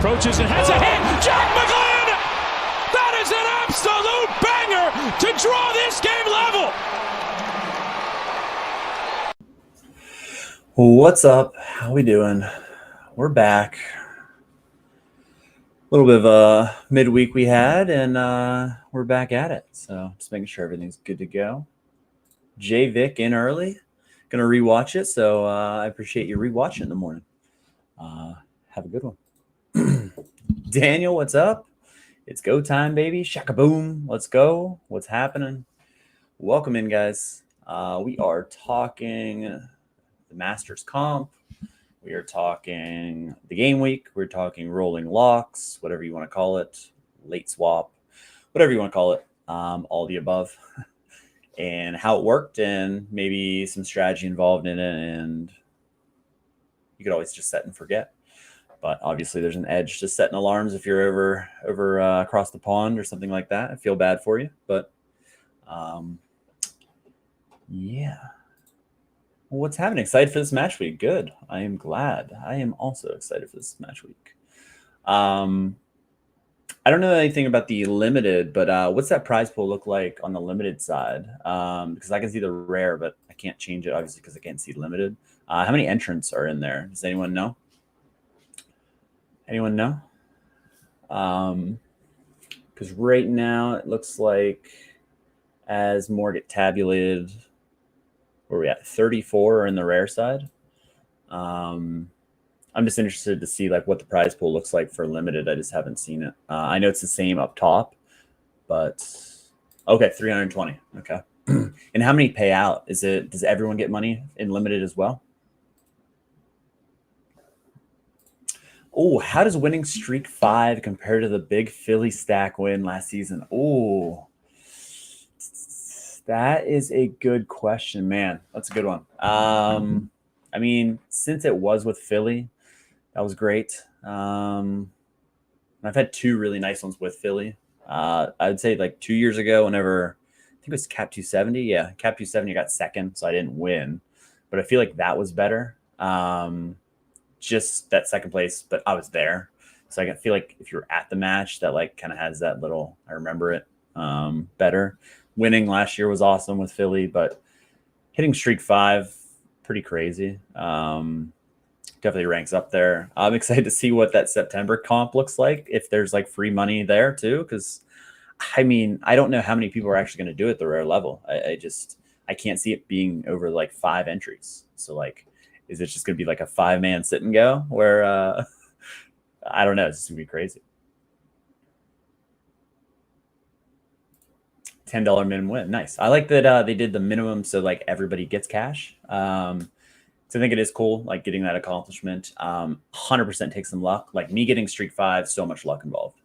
approaches and has a hit. Jack McGlynn! That is an absolute banger to draw this game level. What's up? How we doing? We're back. A little bit of a midweek we had, and we're back at it. So just making sure everything's good to go. J Vic in early. Gonna rewatch it, so I appreciate you rewatching in the morning. Have a good one. Daniel, what's up? It's go time, baby. Shaka boom. Let's go. What's happening? Welcome in, guys. We are talking the Masters comp. We are talking the game week. We're talking rolling locks, whatever you want to call it, late swap, whatever you want to call it, all the above, and how it worked, and maybe some strategy involved in it. And you could always just set and forget. But obviously, there's an edge to setting alarms if you're over across the pond or something like that. I feel bad for you, but yeah. What's happening? Excited for this match week? Good. I am glad. I am also excited for this match week. I don't know anything about the limited, but what's that prize pool look like on the limited side? Because I can see the rare, but I can't change it, obviously, because I can't see limited. How many entrants are in there? Does anyone know? Anyone know? Because right now it looks like as more get tabulated, where we at? 34 are in the rare side. I'm just interested to see like what the prize pool looks like for limited. I just haven't seen it. I know it's the same up top, but okay, 320. Okay. And how many pay out? Does everyone get money in limited as well? Oh, how does winning streak 5 compare to the big Philly stack win last season? Oh, that is a good question, man. That's a good one. I mean, since it was with Philly, that was great. I've had 2 really nice ones with Philly. I would say like 2 years ago, whenever I think it was Cap 270. Yeah, Cap 270 got second, so I didn't win. But I feel like that was better. Just that second place, but I was there. So I feel like if you're at the match, that like kind of has that little, I remember it better. Winning last year was awesome with Philly, but hitting streak 5, pretty crazy. Definitely ranks up there. I'm excited to see what that September comp looks like, if there's like free money there too, because I mean, I don't know how many people are actually going to do it at the rare level. I can't see it being over like 5 entries. So like, is it just going to be like a 5-man sit and go where I don't know, it's going to be crazy. $10 minimum win. Nice. I like that they did the minimum so like everybody gets cash. So I think it is cool, like getting that accomplishment. 100% takes some luck. Like me getting streak 5, so much luck involved.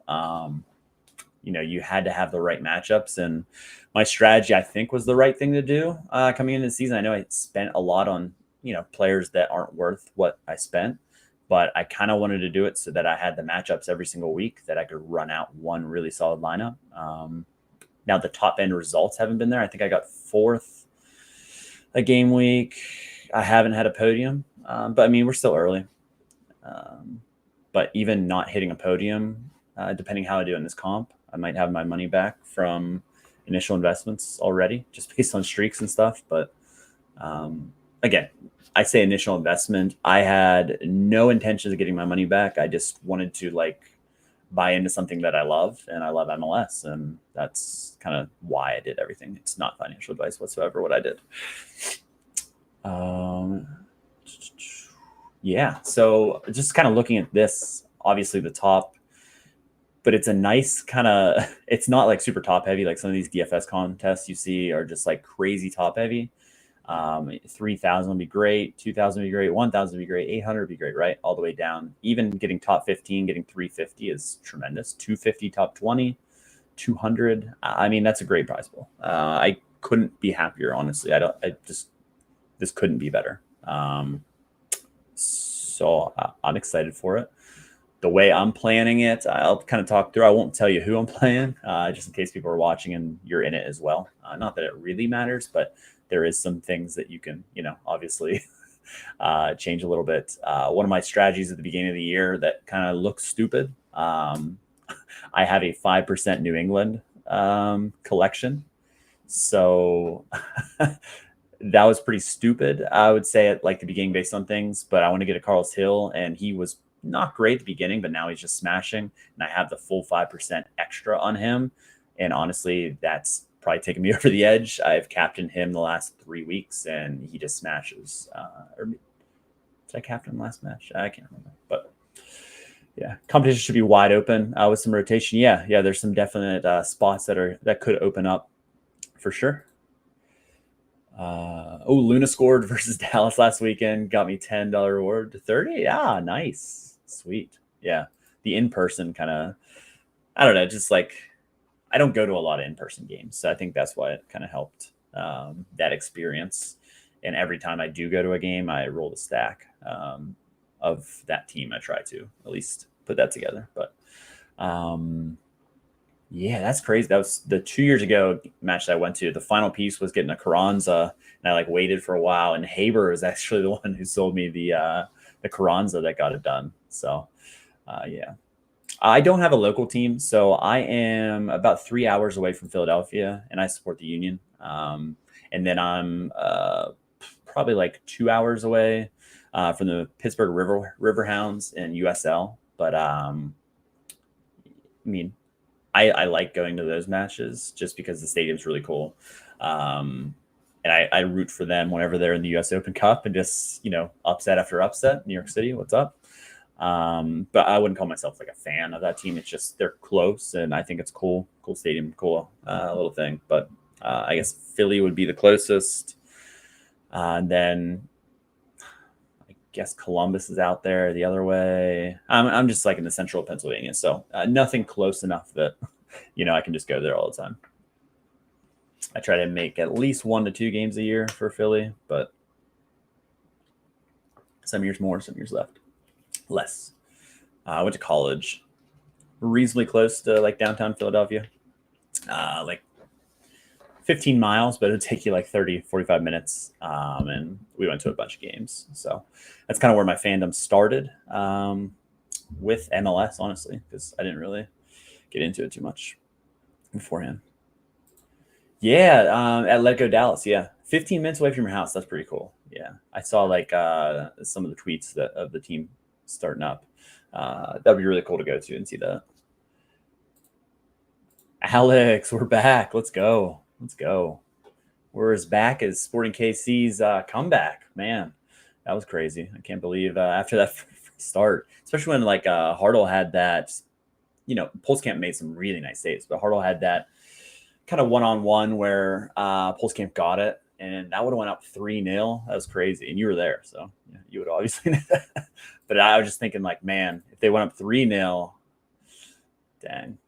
You know, you had to have the right matchups, and my strategy, I think, was the right thing to do coming into the season. I know I spent a lot on, you know, players that aren't worth what I spent, but I kind of wanted to do it so that I had the matchups every single week that I could run out one really solid lineup. Now the top end results haven't been there. I think I got 4th a game week. I haven't had a podium, but I mean, we're still early. But even not hitting a podium, depending how I do in this comp, I might have my money back from initial investments already, just based on streaks and stuff. But again, I say initial investment. I had no intention of getting my money back. I just wanted to like buy into something that I love, and I love MLS, and that's kind of why I did everything. It's not financial advice whatsoever what I did. Yeah, so just kind of looking at this, obviously the top, but it's a nice kind of, it's not like super top heavy like some of these DFS contests you see are just like crazy top heavy. 3,000 would be great, 2,000 would be great, 1,000 would be great, 800 would be great, right? All the way down. Even getting top 15, getting 350 is tremendous. 250, top 20, 200. I mean, that's a great prize pool. I couldn't be happier, honestly. This couldn't be better. So I'm excited for it. The way I'm planning it, I'll kind of talk through. I won't tell you who I'm playing, just in case people are watching and you're in it as well. Not that it really matters, but there is some things that you can, you know, obviously change a little bit. One of my strategies at the beginning of the year that kind of looks stupid. I have a 5% New England collection. So that was pretty stupid, I would say, at like the beginning based on things. But I want to get a Carlos Hill, and he was not great at the beginning, but now he's just smashing. And I have the full 5% extra on him. And honestly, that's probably taken me over the edge. I've captained him the last 3 weeks, and he just smashes. Or did I captain him last match? I can't remember. But yeah, competition should be wide open with some rotation. Yeah, there's some definite spots that could open up for sure. Luna scored versus Dallas last weekend. Got me $10 reward to 30. Yeah, nice. Sweet. Yeah. The in-person kind of, I don't know, just like, I don't go to a lot of in-person games. So I think that's why it kind of helped that experience. And every time I do go to a game, I roll the stack of that team. I try to at least put that together. But yeah, that's crazy. That was the 2 years ago match that I went to. The final piece was getting a Carranza, and I like waited for a while. And Haber was actually the one who sold me the Carranza that got it done. So yeah, I don't have a local team, so I am about 3 hours away from Philadelphia, and I support the Union. And then I'm probably like 2 hours away from the Pittsburgh Riverhounds in USL. But I mean, I like going to those matches just because the stadium's really cool. And I root for them whenever they're in the US Open Cup, and just, upset after upset. New York City, what's up? But I wouldn't call myself like a fan of that team. It's just they're close, and I think it's cool stadium, cool little thing. But I guess Philly would be the closest. And then I guess Columbus is out there the other way. I'm just like in the central Pennsylvania, so nothing close enough that I can just go there all the time. I try to make at least 1 to 2 games a year for Philly, but some years more, some years less. I went to college reasonably close to like downtown Philadelphia, like 15 miles, but it would take you like 30, 45 minutes. And we went to a bunch of games. So that's kind of where my fandom started with MLS, honestly, because I didn't really get into it too much beforehand. Yeah, at Let Go Dallas. Yeah, 15 minutes away from your house. That's pretty cool. Yeah, I saw like some of the tweets of the team starting up. That would be really cool to go to and see that. Alex, we're back. Let's go. We're as back as Sporting KC's comeback. Man, that was crazy. I can't believe after that start, especially when like Hartle had that, Pulskamp made some really nice saves, but Hartle had that kind of one-on-one where Pulskamp got it, and that would have went up 3-0. That was crazy, and you were there, so you would obviously know that. But I was just thinking, like, man, if they went up 3-0, dang.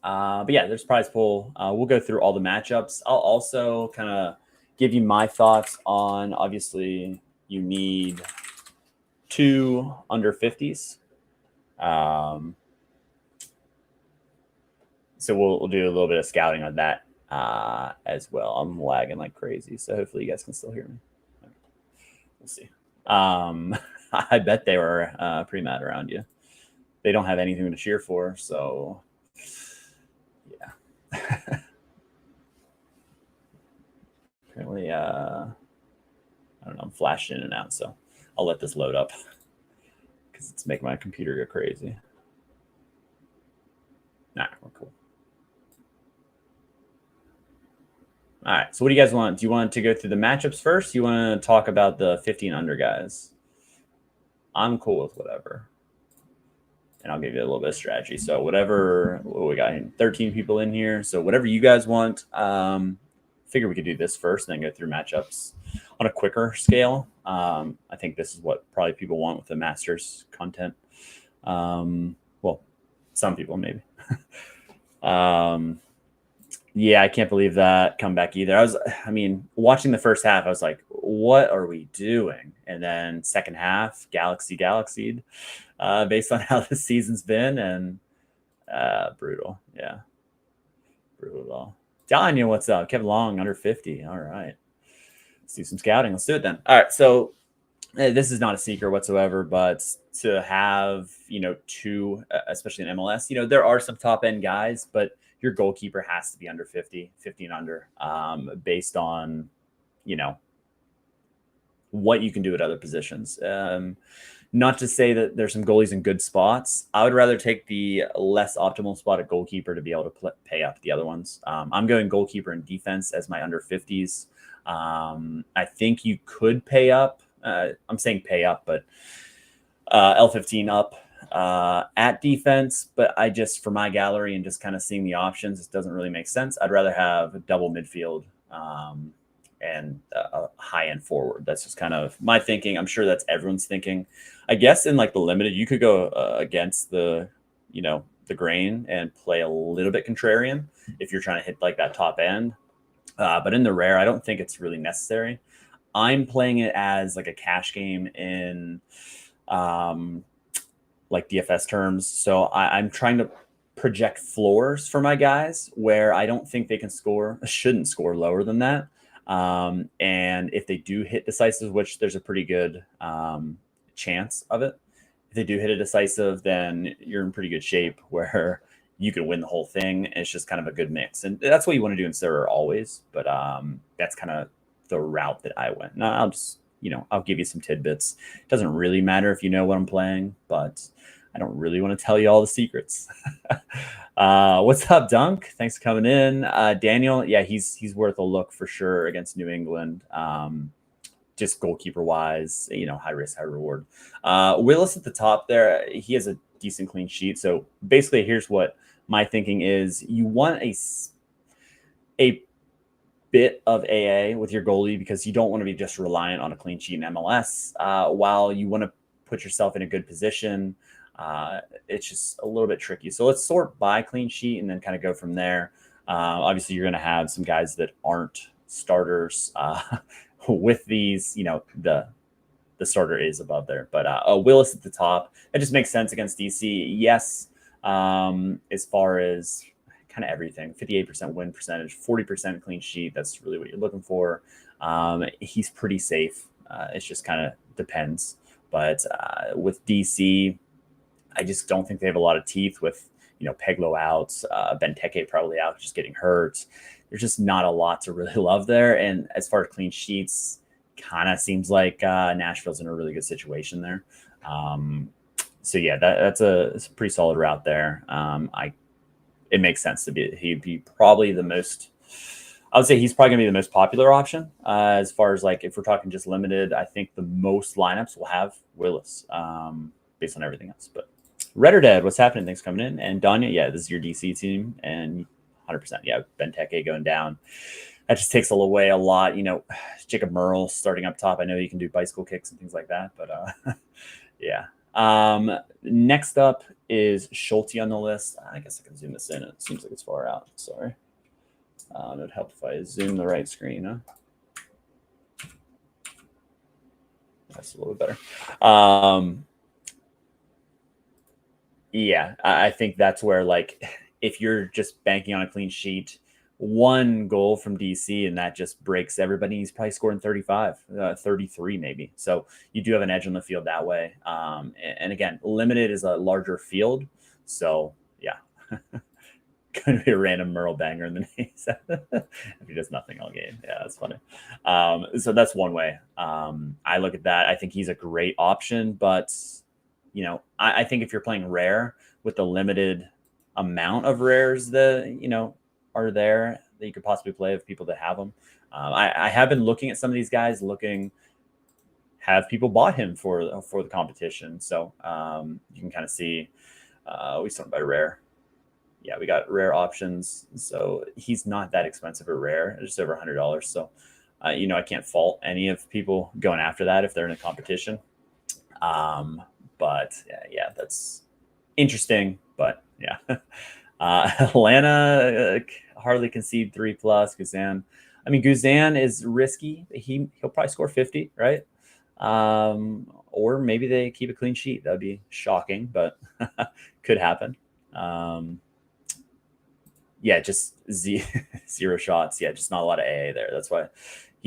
But yeah, there's prize pool. We'll go through all the matchups. I'll also kind of give you my thoughts on, obviously, you need 2 under 50s. So we'll do a little bit of scouting on that as well. I'm lagging like crazy, so hopefully you guys can still hear me. We'll see. I bet they were pretty mad around you. They don't have anything to cheer for, so yeah. Apparently, I don't know, I'm flashing in and out, so I'll let this load up because it's making my computer go crazy. Nah, we're cool. All right, so what do you guys want? Do you want to go through the matchups first? Do you want to talk about the 15 under guys? I'm cool with whatever. And I'll give you a little bit of strategy. So whatever, we got 13 people in here. So whatever you guys want, figure we could do this first and then go through matchups on a quicker scale. I think this is what probably people want with the Masters content. Well, some people maybe. Yeah, I can't believe that comeback either. Watching the first half, I was like, what are we doing? And then second half, galaxied based on how the season's been, and brutal. Yeah, brutal. Daniel, what's up? Kevin Long, under 50. All right. Let's do some scouting. Let's do it then. All right, so this is not a secret whatsoever, but to have, two, especially in MLS, there are some top end guys, but your goalkeeper has to be under 50 and under, based on, what you can do at other positions. Not to say that there's some goalies in good spots. I would rather take the less optimal spot at goalkeeper to be able to pay up the other ones. I'm going goalkeeper and defense as my under 50s. I think you could pay up. I'm saying pay up, but L15 up at defense. But I just, for my gallery and just kind of seeing the options, it doesn't really make sense. I'd rather have a double midfield and a high-end forward. That's just kind of my thinking. I'm sure that's everyone's thinking. I guess in like the limited, you could go against the grain and play a little bit contrarian if you're trying to hit like that top end. But in the rare, I don't think it's really necessary. I'm playing it as like a cash game in like DFS terms. So I'm trying to project floors for my guys where I don't think they shouldn't score lower than that. And if they do hit decisive, which there's a pretty good chance of it, if they do hit a decisive, then you're in pretty good shape where you can win the whole thing. And it's just kind of a good mix. And that's what you want to do in Sorare always. But that's kind of the route that I went. Now I'll just, I'll give you some tidbits. It doesn't really matter if you know what I'm playing, but I don't really want to tell you all the secrets. What's up, Dunk? Thanks for coming in. Daniel, yeah, he's worth a look for sure against New England. Just goalkeeper wise, high risk, high reward. Willis at the top there, he has a decent clean sheet. So basically, here's what my thinking is: you want a bit of AA with your goalie because you don't want to be just reliant on a clean sheet in MLS. While you want to put yourself in a good position, it's just a little bit tricky. So let's sort by clean sheet and then kind of go from there. Obviously, you're going to have some guys that aren't starters with these, the starter is above there. But Willis at the top, that just makes sense against DC. Yes, as far as kind of everything, 58% win percentage, 40% clean sheet. That's really what you're looking for. He's pretty safe. It just kind of depends. But with DC, I just don't think they have a lot of teeth with, Peglo out, Benteke probably out, just getting hurt. There's just not a lot to really love there. And as far as clean sheets, kind of seems like Nashville's in a really good situation there. So yeah, that's a pretty solid route there. It makes sense he'd be probably the most, I would say he's probably gonna be the most popular option. As far as like, if we're talking just limited, I think the most lineups will have Willis based on everything else. But Red or Dead, what's happening? Thanks for coming in. And Danya, yeah, this is your DC team, and 100%, yeah, Benteke going down. That just takes away a lot. Jacob Merle starting up top. I know you can do bicycle kicks and things like that, but yeah. Next up is Schulte on the list. I guess I can zoom this in. It seems like it's far out. Sorry. It would help if I zoom the right screen. Huh? That's a little bit better. Yeah, I think that's where, like, if you're just banking on a clean sheet, one goal from DC and that just breaks everybody. He's probably scoring 35, 33 maybe. So you do have an edge on the field that way. And again, limited is a larger field. So yeah, going to be a random Merle banger in the name. If he does nothing all game. Yeah, that's funny. So that's one way. I look at that. I think he's a great option, but I think if you're playing rare with the limited amount of rares that, are there that you could possibly play of people that have them. I have been looking at some of these guys, have people bought him for the competition. So you can kind of see we started by rare. Yeah, we got rare options. So he's not that expensive or rare, just over $100. So, I can't fault any of people going after that if they're in a competition. But yeah, that's interesting. But yeah. Atlanta hardly concede 3+. Guzan. I mean, Guzan is risky. He'll probably score 50, right? Or maybe they keep a clean sheet. That'd be shocking, but could happen. Yeah, just zero shots. Yeah, just not a lot of AA there. That's why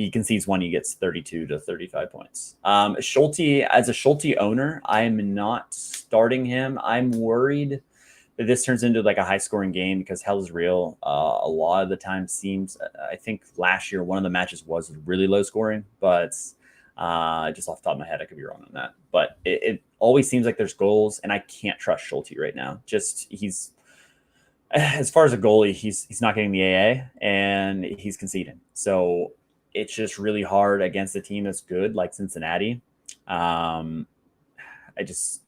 he concedes one, he gets 32 to 35 points. Schulte, as a Schulte owner, I'm not starting him. I'm worried that this turns into like a high scoring game because hell is real. A lot of the time seems, I think last year, one of the matches was really low scoring, but just off the top of my head, I could be wrong on that. But it always seems like there's goals, and I can't trust Schulte right now. Just he's, as far as a goalie, he's not getting the AA and he's conceding. So it's just really hard against a team that's good like Cincinnati. I just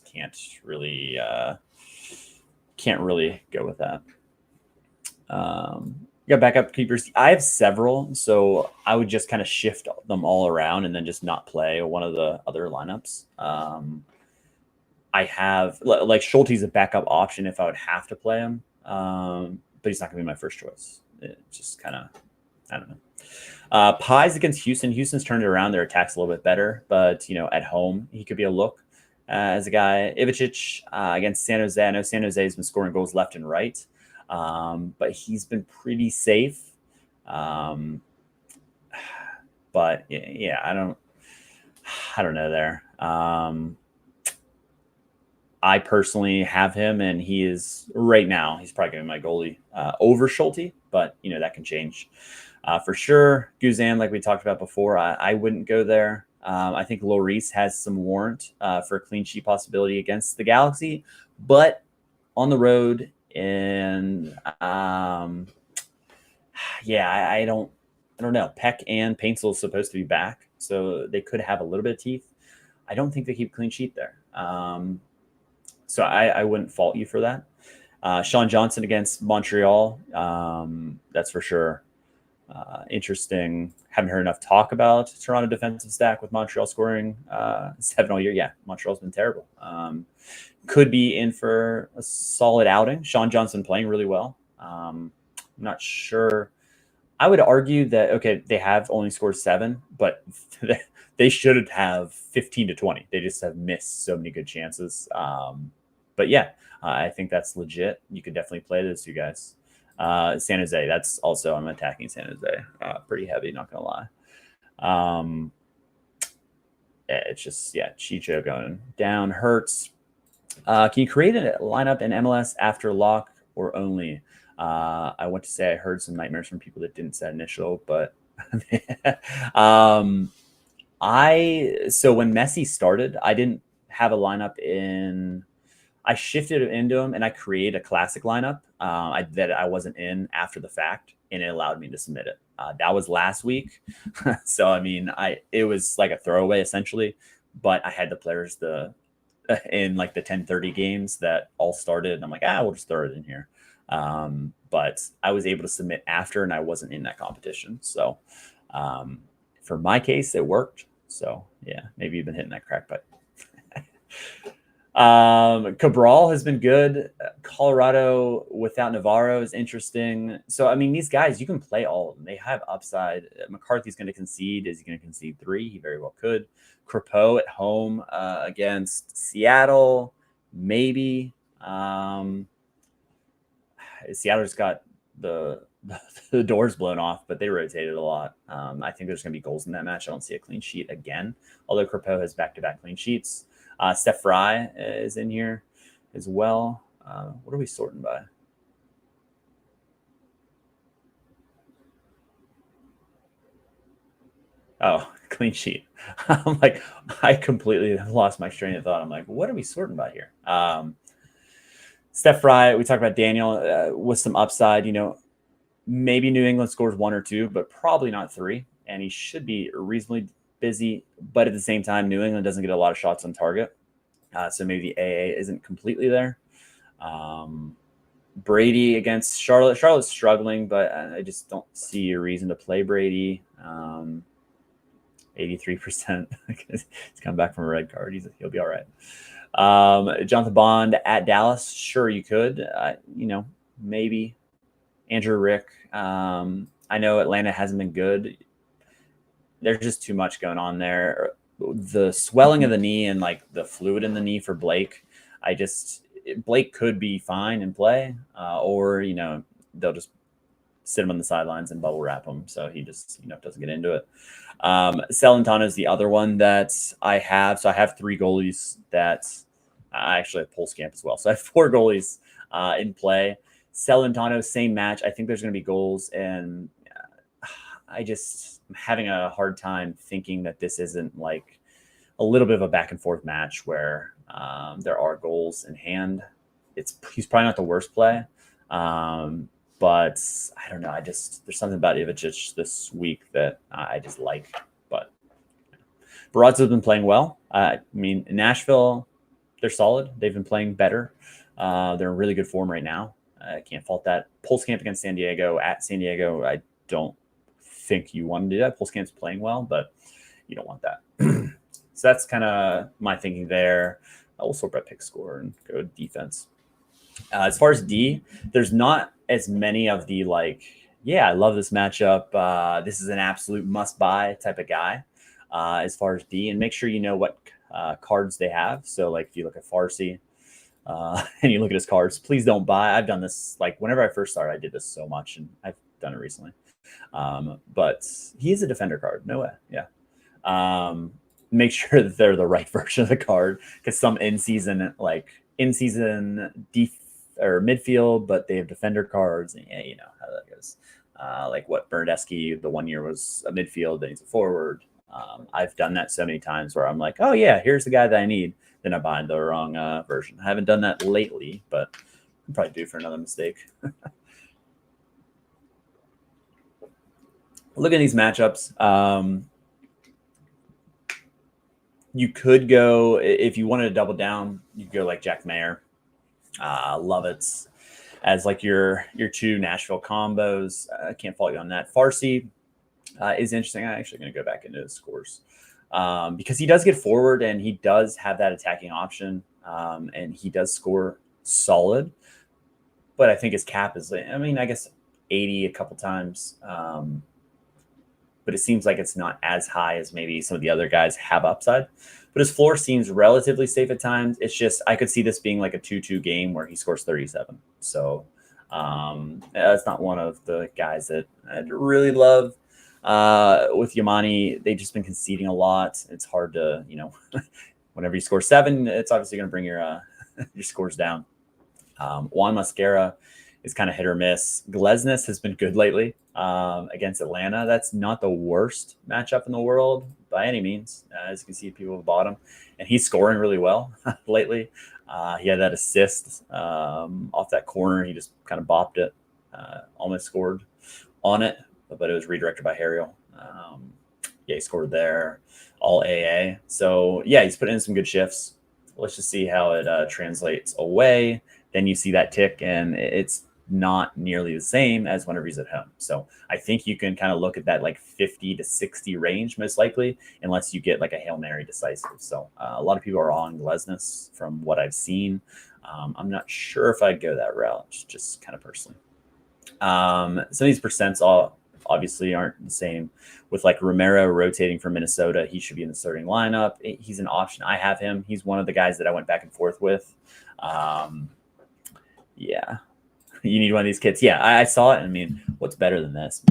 can't really go with that. You got backup keepers. I have several, so I would just kind of shift them all around and then just not play one of the other lineups. I have like Schulte's a backup option if I would have to play him, but he's not going to be my first choice. It just kind of, I don't know. Pies against Houston. Houston's turned it around. Their attack's a little bit better, but at home he could be a look as a guy. Ivičić against San Jose. I know San Jose has been scoring goals left and right, but he's been pretty safe. But yeah, I don't know there. I personally have him, and he is right now. He's probably going to be my goalie over Schulte, but that can change for sure. Guzan, like we talked about before, I wouldn't go there. I think Lloris has some warrant for a clean sheet possibility against the Galaxy, but on the road, and I don't know. Peck and Paintsel is supposed to be back, so they could have a little bit of teeth. I don't think they keep clean sheet there. So I wouldn't fault you for that. Sean Johnson against Montreal. That's for sure. Interesting. Haven't heard enough talk about Toronto defensive stack with Montreal scoring 7 all year. Yeah, Montreal's been terrible. Could be in for a solid outing. Sean Johnson playing really well. I'm not sure. I would argue that, okay, they have only scored 7, but they should have 15 to 20. They just have missed so many good chances. But yeah, I think that's legit. You could definitely play those two guys. San Jose, that's also, I'm attacking San Jose pretty heavy, not going to lie. It's just, Chicho going down hurts. Can you create a lineup in MLS after lock or only? I want to say I heard some nightmares from people that didn't set initial, but so when Messi started, I didn't have a lineup in. I shifted it into him and I created a classic lineup that I wasn't in after the fact, and it allowed me to submit it. That was last week, so I mean, it was like a throwaway essentially, but I had the players in like the 10:30 games that all started, and I'm like, we'll just throw it in here. But I was able to submit after, and I wasn't in that competition. So for my case, it worked. So yeah, maybe you've been hitting that crack pipe. Cabral has been good. Colorado without Navarro is interesting. So, I mean, these guys, you can play all of them. They have upside. McCarthy's going to concede. Is he going to concede 3? He very well could. Crepeau at home against Seattle, maybe. Seattle just got the doors blown off, but they rotated a lot. I think there's going to be goals in that match. I don't see a clean sheet again, although Crepeau has back-to-back clean sheets. Steph Fry is in here as well. What are we sorting by? Oh, clean sheet. I'm like, I completely lost my train of thought. I'm like, what are we sorting by here? Steph Fry, we talked about Daniel with some upside. Maybe New England scores 1 or 2, but probably not 3. And he should be reasonably busy. But at the same time, New England doesn't get a lot of shots on target. So maybe the AA isn't completely there. Brady against Charlotte. Charlotte's struggling, but I just don't see a reason to play Brady. 83%. He's come back from a red card. He'll be all right. Jonathan Bond at Dallas. Sure, you could. Maybe. Andrew Rick. I know Atlanta hasn't been good. There's just too much going on there. The swelling of the knee and like the fluid in the knee for Blake. Blake could be fine and play, or they'll just sit him on the sidelines and bubble wrap him, so he just doesn't get into it. Celentano is the other one that I have. So I have 3 goalies that I actually have Pulse Camp as well. So I have 4 goalies in play. Celentano, same match. I think there's going to be goals, and I'm having a hard time thinking that this isn't like a little bit of a back and forth match where there are goals in hand. He's probably not the worst play. But I don't know. There's something about Ivicic this week that I just like. But Baradze has been playing well. I mean, in Nashville, they're solid. They've been playing better. They're in really good form right now. I can't fault that. Pulse Camp against San Diego at San Diego. I don't think you want to do that. Pulse Camp's playing well, but you don't want that. So that's kind of my thinking there. I'll sort by pick score and go defense. As far as D, there's not as many of the I love this matchup. This is an absolute must buy type of guy as far as D, and make sure you know what cards they have. So if you look at Farsi and you look at his cards, please don't buy. I've done this whenever I first started, I did this so much, and I've done it recently. But he is a defender card. No way. Yeah. Make sure that they're the right version of the card, because some in-season or midfield, but they have defender cards, and you know how that goes. What Bernardeschi, the 1 year was a midfield, then he's a forward. I've done that so many times where I'm like, oh yeah, here's the guy that I need. Then I buy the wrong version. I haven't done that lately, but I'll probably do for another mistake. Look at these matchups. You could go, if you wanted to double down, you could go Jack Mayer. Love it as your 2 Nashville combos. I can't fault you on that. Farsi is interesting. I'm actually going to go back into his scores because he does get forward and he does have that attacking option, and he does score solid. But I think his cap is, I guess 80 a couple times. But it seems like it's not as high as maybe some of the other guys have upside. But his floor seems relatively safe at times. It's just I could see this being a 2-2 game where he scores 37. So that's not one of the guys that I'd really love. With Yamani, they've just been conceding a lot. It's hard to, whenever you score 7, it's obviously going to bring your scores down. Juan Mascara is kind of hit or miss. Glesnes has been good lately against Atlanta. That's not the worst matchup in the world by any means. As you can see, people have bought him, and he's scoring really well lately. He had that assist off that corner. He just kind of bopped it, almost scored on it, but it was redirected by Harriel. He scored there, all AA. So, yeah, he's put in some good shifts. Let's just see how it translates away. Then you see that tick, and it's not nearly the same as whenever he's at home. So I think you can kind of look at that 50 to 60 range, most likely, unless you get a Hail Mary decisive. So a lot of people are on Glesnes from what I've seen. I'm not sure if I'd go that route, just kind of personally. Some of these percents obviously aren't the same. With Romero rotating from Minnesota, he should be in the starting lineup. He's an option. I have him. He's one of the guys that I went back and forth with. Yeah. You need one of these kits. Yeah, I saw it. What's better than this?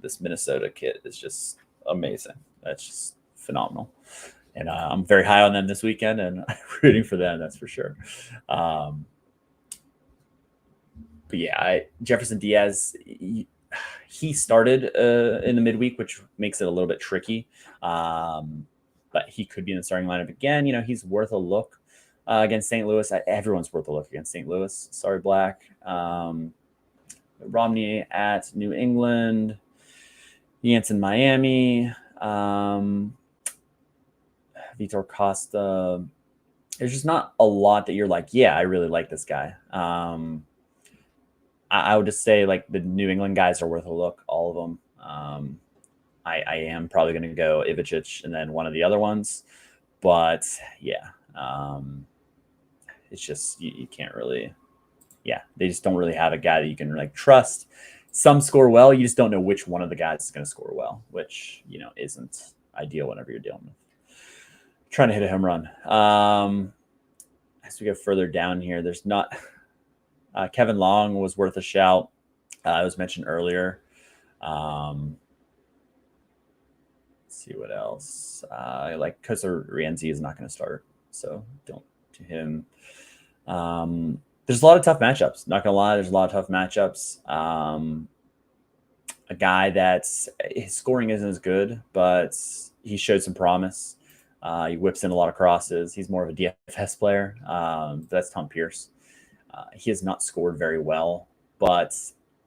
This Minnesota kit is just amazing. That's just phenomenal. And I'm very high on them this weekend, and I'm rooting for them, that's for sure. But yeah, Jefferson Diaz, he started in the midweek, which makes it a little bit tricky. But he could be in the starting lineup again. He's worth a look. Against St. Louis, everyone's worth a look against St. Louis. Sorry, Black. Romney at New England. Jansen, Miami. Vitor Costa. There's just not a lot that you're yeah, I really like this guy. I would just say the New England guys are worth a look, all of them. I am probably going to go Ivicic and then one of the other ones. But, yeah. It's just you can't really, they just don't really have a guy that you can trust. Some score well, you just don't know which one of the guys is going to score well, which isn't ideal whenever you're dealing with trying to hit a home run. As we go further down here, there's not Kevin Long was worth a shout. It was mentioned earlier. Let's see what else. Like Kosa Rienzi is not going to start, so don't to him. There's a lot of tough matchups. Not gonna lie, there's a lot of tough matchups. A guy that's his scoring isn't as good, but he showed some promise. He whips in a lot of crosses. He's more of a DFS player. That's Tom Pierce. He has not scored very well, but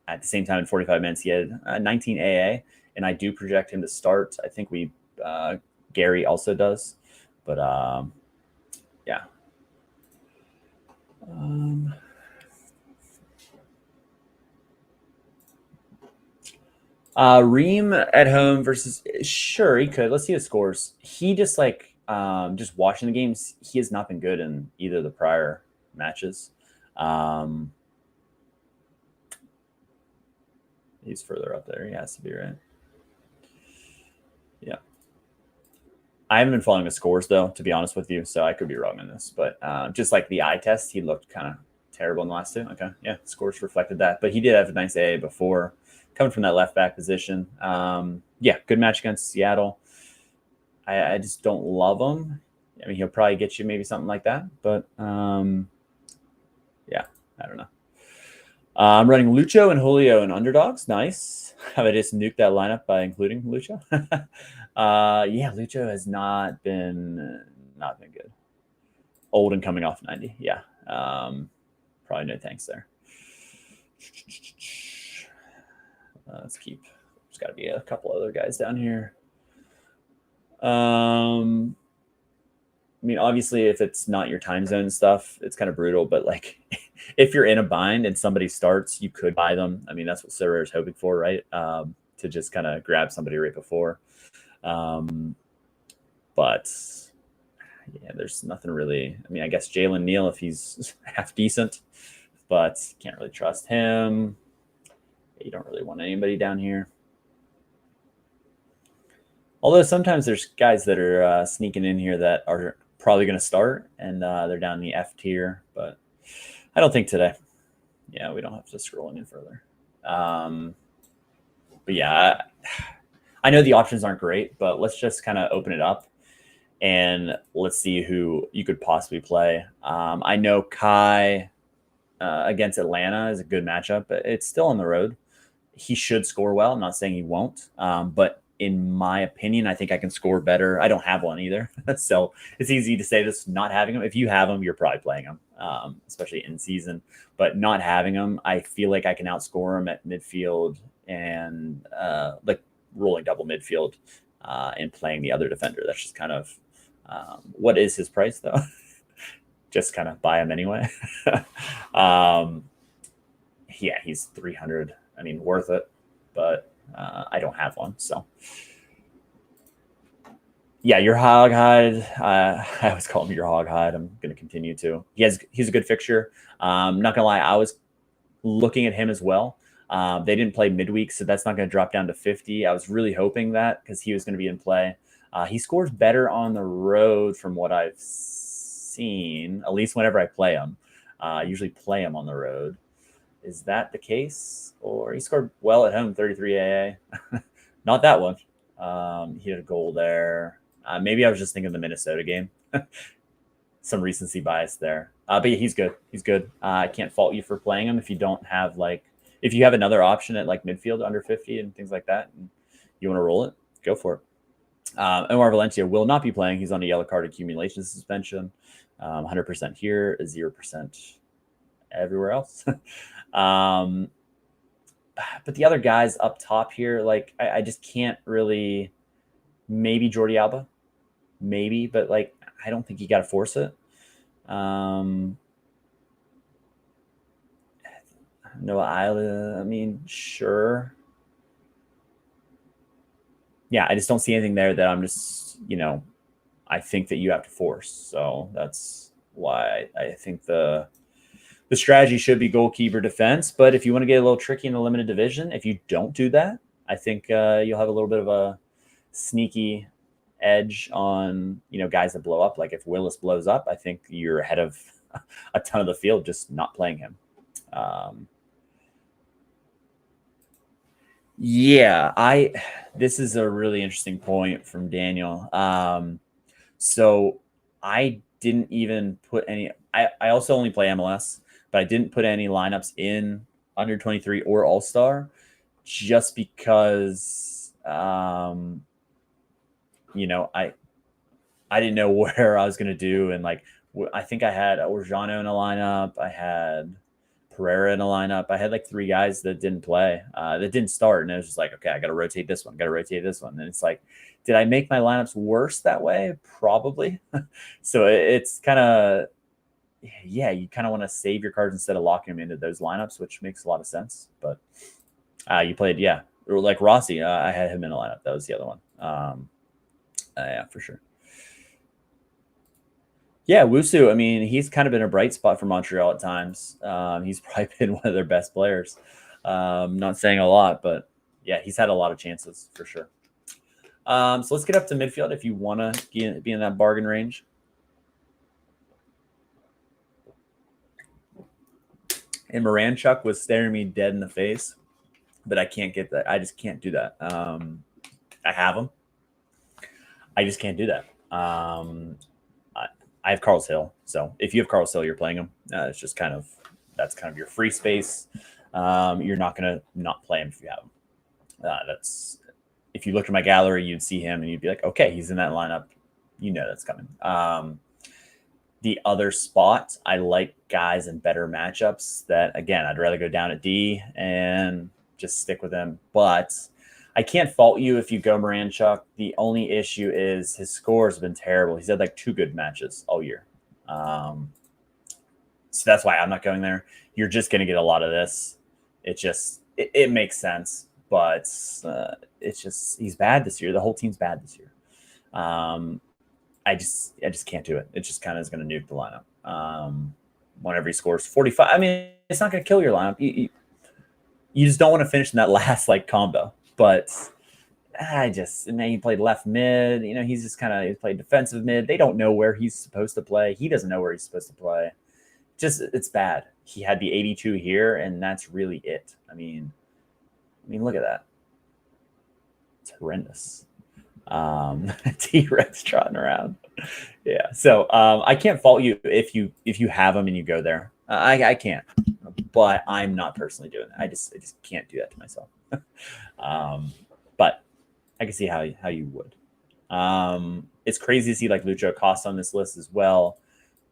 at the same time, in 45 minutes, he had 19 AA, and I do project him to start. I think Gary also does, but yeah. Reem at home versus sure he could. Let's see his scores. He just just watching the games, he has not been good in either of the prior matches. He's further up there. He has to be, right? Yeah. I haven't been following the scores though, to be honest with you, so I could be wrong on this. But just like the eye test, he looked kind of terrible in the last two. Okay, yeah, scores reflected that. But he did have a nice AA before, coming from that left back position. Yeah, good match against Seattle. I just don't love him. I mean, he'll probably get you maybe something like that. But yeah, I don't know. I'm running Lucho and Julio and underdogs. Nice. Have I just nuked that lineup by including Lucho? Yeah, Lucho has not been good. Old and coming off 90. Yeah. Probably no thanks there. Let's keep. There's got to be a couple other guys down here. I mean, obviously, if it's not your time zone stuff, it's kind of brutal. But like, if you're in a bind and somebody starts, you could buy them. I mean, that's what Sorare is hoping for, right? To just kind of grab somebody right before. But yeah, there's nothing really. I mean, I guess Jalen Neal if he's half decent, but can't really trust him. You don't really want anybody down here. Although sometimes there's guys that are sneaking in here that are probably going to start, and they're down in the F tier, but I don't think today. Yeah, we don't have to scroll any further. But yeah, I know the options aren't great, but let's just kind of open it up and let's see who you could possibly play. I know Kai against Atlanta is a good matchup, but it's still on the road. He should score well. I'm not saying he won't, but in my opinion, I think I can score better. I don't have one either. So it's easy to say this not having him. If you have him, you're probably playing him, especially in season. But not having him, I feel like I can outscore him at midfield and like rolling double midfield and playing the other defender. That's just kind of what is his price, though? Just kind of buy him anyway. Yeah, he's 300. I mean, worth it, but I don't have one. So yeah, your hog hide. I always call him your hog hide. I'm going to continue to. He's a good fixture. Not gonna lie, I was looking at him as well. They didn't play midweek, so that's not going to drop down to 50. I was really hoping that because he was going to be in play. He scores better on the road from what I've seen, at least whenever I play him. I usually play him on the road. Is that the case? Or he scored well at home, 33 AA. Not that one. He had a goal there. Maybe I was just thinking of the Minnesota game. Some recency bias there. But yeah, he's good. He's good. I can't fault you for playing him if you don't have if you have another option at like midfield under 50 and things like that, and you want to roll it, go for it. Omar Valencia will not be playing. He's on a yellow card accumulation suspension. 100% here, 0% everywhere else. But the other guys up top here, I just can't really. Maybe Jordi Alba, maybe, but I don't think you got to force it. Noah Isla, I mean, sure. Yeah, I just don't see anything there that I'm just, I think that you have to force. So that's why I think the strategy should be goalkeeper defense. But if you want to get a little tricky in the limited division, if you don't do that, I think you'll have a little bit of a sneaky edge on, guys that blow up. Like if Willis blows up, I think you're ahead of a ton of the field just not playing him. Yeah, this is a really interesting point from Daniel. So I didn't even put any. I also only play MLS, but I didn't put any lineups in under 23 or All Star, just because I didn't know where I was gonna do, and like I think I had Orjano in a lineup, I had Pereira in a lineup, I had like 3 guys that didn't play, that didn't start, and it was just like, okay, I got to rotate this one, and it's like, did I make my lineups worse that way? Probably. So it's kind of, yeah, you kind of want to save your cards instead of locking them into those lineups, which makes a lot of sense. But you played, yeah, like Rossi. I had him in a lineup. That was the other one. Yeah, for sure. Yeah, Wusu. I mean, he's kind of been a bright spot for Montreal at times. He's probably been one of their best players. Not saying a lot, but yeah, he's had a lot of chances for sure. So let's get up to midfield if you want to be in that bargain range. And Moranchuk was staring me dead in the face, but I can't get that. I just can't do that. I have him. I just can't do that. I have Carl's Hill. So if you have Carl's Hill, you're playing him. It's just that's kind of your free space. You're not going to not play him if you have him. That's if you looked at my gallery, you'd see him and you'd be like, okay, he's in that lineup. You know that's coming. The other spot, I like guys in better matchups that, again, I'd rather go down at D and just stick with him. But I can't fault you if you go Moranchuk. The only issue is his scores have been terrible. He's had like 2 good matches all year. So that's why I'm not going there. You're just going to get a lot of this. It makes sense, but it's just, he's bad this year. The whole team's bad this year. I just can't do it. It just kind of is going to nuke the lineup. Whenever he scores 45, I mean, it's not going to kill your lineup. You just don't want to finish in that last like combo. But and then he played left mid. He's just he played defensive mid. They don't know where he's supposed to play. He doesn't know where he's supposed to play. It's bad. He had the 82 here, and that's really it. I mean, look at that. It's horrendous. T-Rex trotting around. Yeah. So I can't fault you if you have them and you go there. I can't, but I'm not personally doing it. I just can't do that to myself. But I can see how you would. It's crazy to see like Lucho Acosta on this list as well.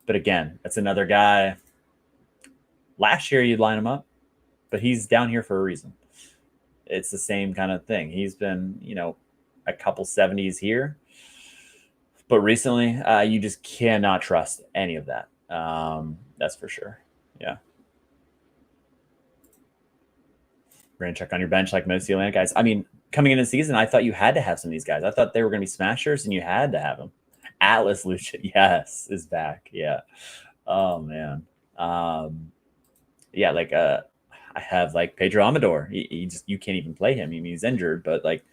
But again, that's another guy. Last year you'd line him up, but he's down here for a reason. It's the same kind of thing. He's been, a couple 70s here, but recently you just cannot trust any of that. That's for sure. Yeah. Moranchuk on your bench like most of the Atlantic guys. I mean, coming into the season, I thought you had to have some of these guys. I thought they were going to be smashers, and you had to have them. Atlas Lucian, yes, is back. Yeah. Oh man. Yeah, like I have like Pedro Amador. You can't even play him. I mean, he's injured, but like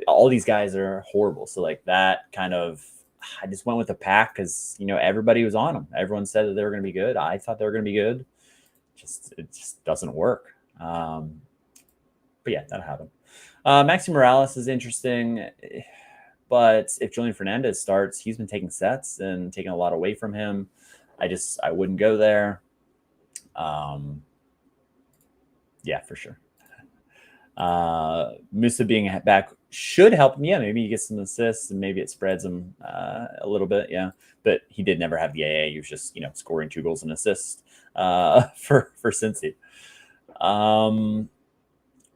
all these guys are horrible. So like that I just went with the pack because everybody was on them. Everyone said that they were going to be good. I thought they were going to be good. It just doesn't work. But yeah, that'll happen. Maxi Morales is interesting, but if Julian Fernandez starts, he's been taking sets and taking a lot away from him. I wouldn't go there. Yeah, for sure. Musa being back should help him. Yeah, maybe he gets some assists and maybe it spreads him a little bit. Yeah, but he did never have the AA. He was just scoring 2 goals and assists for Cincy.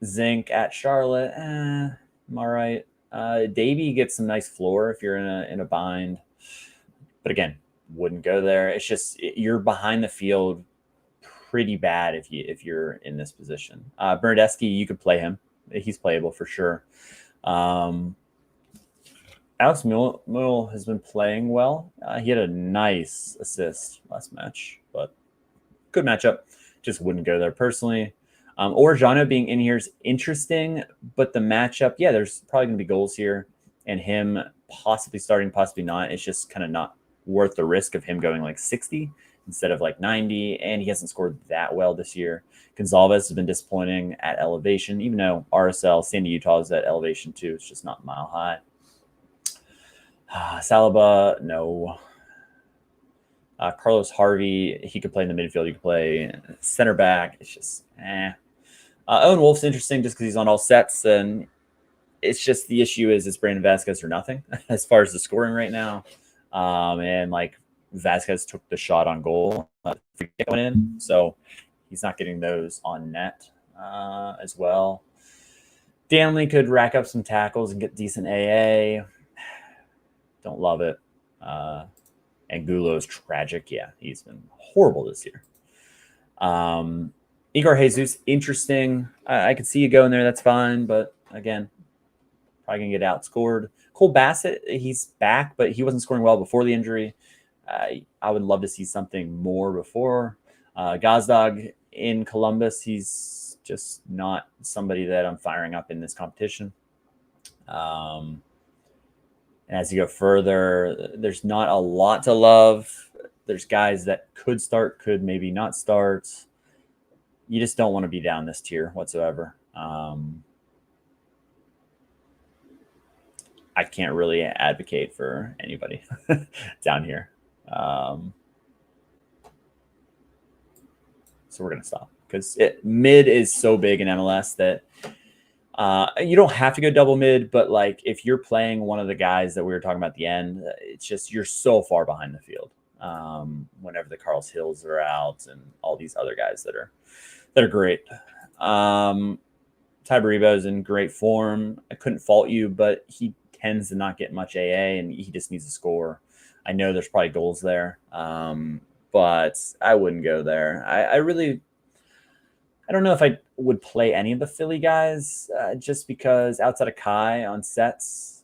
Zinc at Charlotte. I'm all right. Davey gets some nice floor if you're in a bind, but again, wouldn't go there. It's just you're behind the field pretty bad if you're in this position. Bernadeschi, you could play him. He's playable for sure. Alex Mule has been playing well. He had a nice assist last match, but good matchup. Just wouldn't go there personally. Orjano being in here is interesting, but the matchup, yeah, there's probably going to be goals here, and him possibly starting, possibly not. It's just kind of not worth the risk of him going like 60 instead of like 90, and he hasn't scored that well this year. Gonzalez has been disappointing at elevation, even though RSL, Sandy Utah is at elevation too. It's just not mile high. Saliba, no. Carlos Harvey, he could play in the midfield. He could play center back. It's just, Owen Wolf's interesting just because he's on all sets, and it's just the issue is it's Brandon Vasquez or nothing as far as the scoring right now. And like Vasquez took the shot on goal went in, so he's not getting those on net as well. Danley could rack up some tackles and get decent AA. Don't love it. Angulo's tragic. Yeah, he's been horrible this year. Igor Jesus, interesting. I could see you going there. That's fine. But again, probably going to get outscored. Cole Bassett, he's back, but he wasn't scoring well before the injury. I would love to see something more before. Gazdag in Columbus, he's just not somebody that I'm firing up in this competition. And as you go further, there's not a lot to love. There's guys that could start, could maybe not start. You just don't want to be down this tier whatsoever. I can't really advocate for anybody down here. So we're going to stop because mid is so big in MLS that you don't have to go double mid, but like if you're playing one of the guys that we were talking about at the end, it's just you're so far behind the field. Whenever the Carl's Hills are out and all these other guys that are great. Tyberibo is in great form. I couldn't fault you, but he tends to not get much AA, and he just needs to score. I know there's probably goals there, but I wouldn't go there. I don't know if I would play any of the Philly guys just because outside of Kai on sets,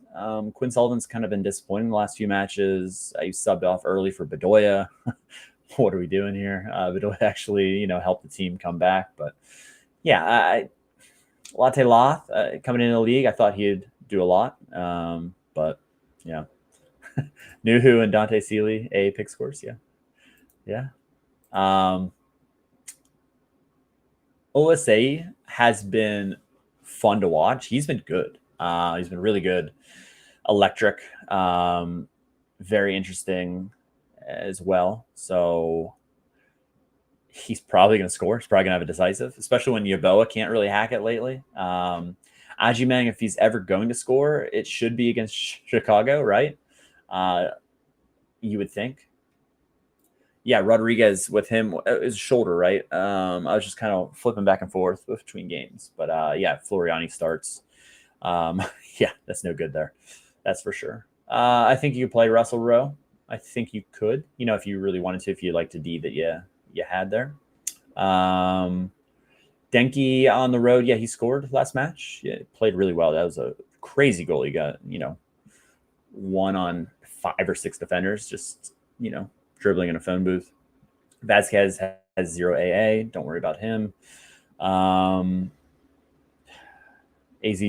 Quinn Sullivan's kind of been disappointing the last few matches. I subbed off early for Bedoya. What are we doing here? Bedoya actually, helped the team come back. But yeah, Latte Loth coming into the league, I thought he'd do a lot. But yeah, Nuhu and Dante Seeley, pick scores. Yeah. OSA has been fun to watch. He's been good. He's been really good. Electric. Very interesting as well. So he's probably going to score. He's probably going to have a decisive, especially when Yeboah can't really hack it lately. Ajimang, if he's ever going to score, it should be against Chicago, right? You would think. Yeah, Rodriguez with him is shoulder, right? I was just kind of flipping back and forth between games. But yeah, Floriani starts. Yeah, that's no good there. That's for sure. I think you could play Russell Rowe. I think you could, if you really wanted to, if you liked a D that you had there. Denke on the road. Yeah, he scored last match. Yeah, played really well. That was a crazy goal. He got, 1 on 5 or 6 defenders, just, dribbling in a phone booth. Vasquez has 0 AA. Don't worry about him. AZ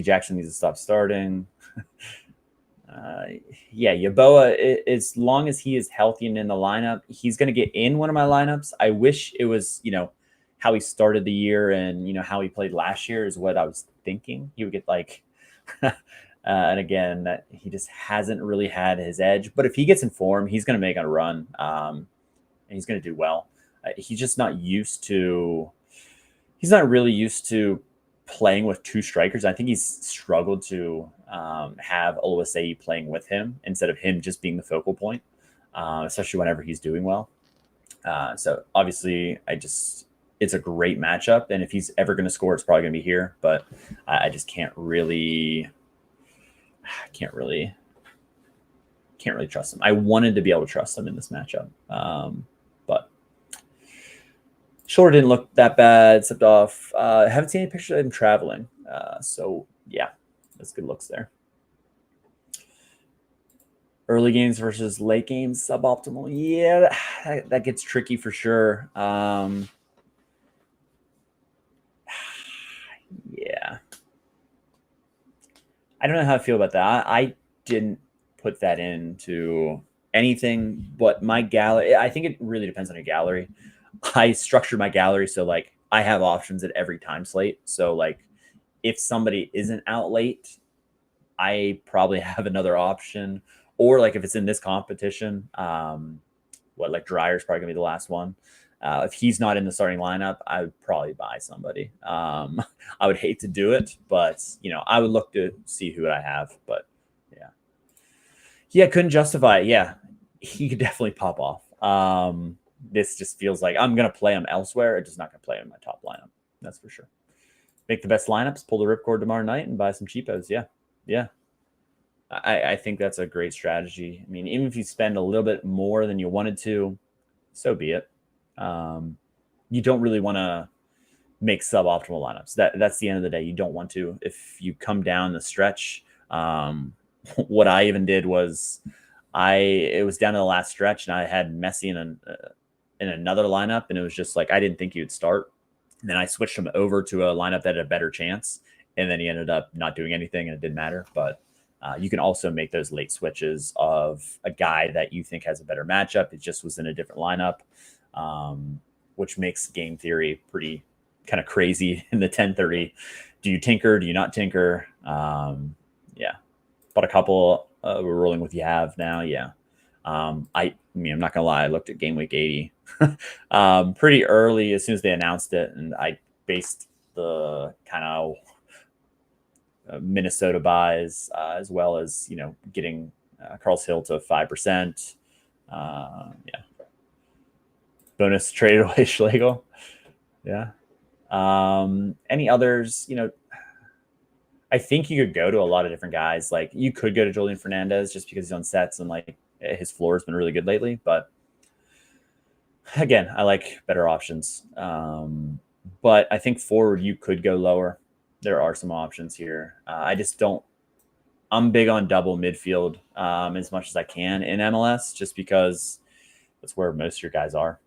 Jackson needs to stop starting. Yeah, Yeboah, as long as he is healthy and in the lineup, he's going to get in one of my lineups. I wish it was, how he started the year and, how he played last year is what I was thinking. He would get like, and again, that he just hasn't really had his edge. But if he gets in form, he's going to make a run and he's going to do well. He's just not he's not really used to playing with 2 strikers. I think he's struggled to have Oluwaseyi playing with him instead of him just being the focal point, especially whenever he's doing well. So obviously, it's a great matchup, and if he's ever going to score, it's probably going to be here. But I just can't really trust him. I wanted to be able to trust him in this matchup, but shoulder didn't look that bad. Stepped off. Haven't seen any pictures of him traveling. So yeah, that's good looks there. Early games versus late games, suboptimal. Yeah, that gets tricky for sure. Yeah. I don't know how I feel about that. I didn't put that into anything but my gallery. I think it really depends on your gallery. I structure my gallery so like I have options at every time slate. So like if somebody isn't out late, I probably have another option. Or like if it's in this competition, like Dreyer's probably gonna be the last one. If he's not in the starting lineup, I would probably buy somebody. I would hate to do it, but I would look to see who I have. But yeah, couldn't justify it. Yeah, he could definitely pop off. This just feels like I'm gonna play him elsewhere. I'm just not gonna play him in my top lineup. That's for sure. Make the best lineups, pull the ripcord tomorrow night, and buy some cheapos. Yeah. I think that's a great strategy. I mean, even if you spend a little bit more than you wanted to, so be it. You don't really want to make suboptimal lineups. That's the end of the day. You don't want to. If you come down the stretch, what I even did was it was down to the last stretch, and I had Messi in another lineup, and it was just like I didn't think he would start. And then I switched him over to a lineup that had a better chance, and then he ended up not doing anything, and it didn't matter. But you can also make those late switches of a guy that you think has a better matchup. It just was in a different lineup, which makes game theory pretty kind of crazy in the 10:30. Do you tinker? Do you not tinker? Yeah. But a couple we're rolling with you have now. Yeah. I mean, I'm not going to lie. I looked at game week 80 pretty early as soon as they announced it. And I based the kind of Minnesota buys, as well as getting Carl's Hill to 5%. Bonus traded away Schlegel. Yeah. Any others? I think you could go to a lot of different guys. Like you could go to Julian Fernandez just because he's on sets and like his floor has been really good lately. But again, I like better options. But I think forward you could go lower. There are some options here. I just don't. I'm big on double midfield as much as I can in MLS, just because that's where most of your guys are.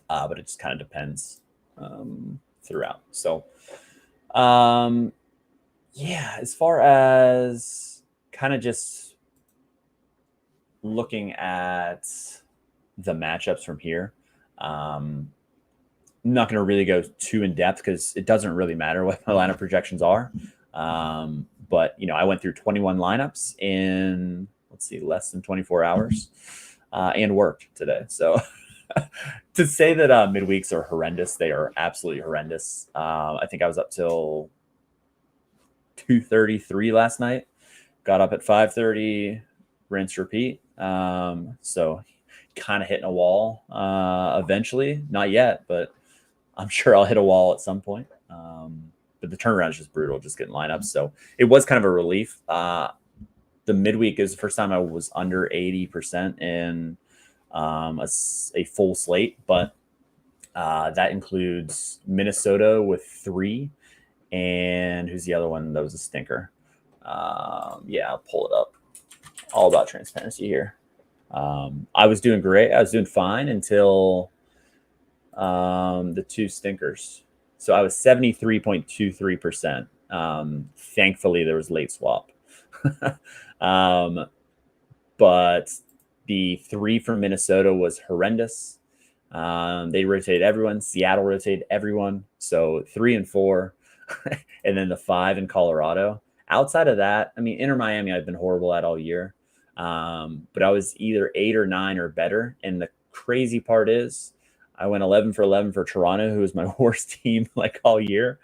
But it just kind of depends throughout. So, yeah, as far as kind of just looking at the matchups from here, I'm not going to really go too in depth because it doesn't really matter what my lineup projections are. But I went through 21 lineups in less than 24 hours, and worked today. So to say that midweeks are horrendous, they are absolutely horrendous. I think I was up till 2:33 last night. Got up at 5:30, rinse, repeat. So kind of hitting a wall eventually. Not yet, but I'm sure I'll hit a wall at some point. But the turnaround is just brutal, just getting lineups. So it was kind of a relief. The midweek is the first time I was under 80% in a full slate, but that includes Minnesota with 3. And who's the other one that was a stinker? Yeah, I'll pull it up. All about transparency here. I was doing great. I was doing fine until the 2 stinkers. So I was 73.23%. Thankfully, there was late swap. But the 3 from Minnesota was horrendous. They rotated everyone. Seattle rotated everyone. So 3 and 4. And then the 5 in Colorado. Outside of that, I mean, Inter Miami, I've been horrible at all year. But I was either 8 or 9 or better. And the crazy part is I went 11 for 11 for Toronto, who was my worst team like all year.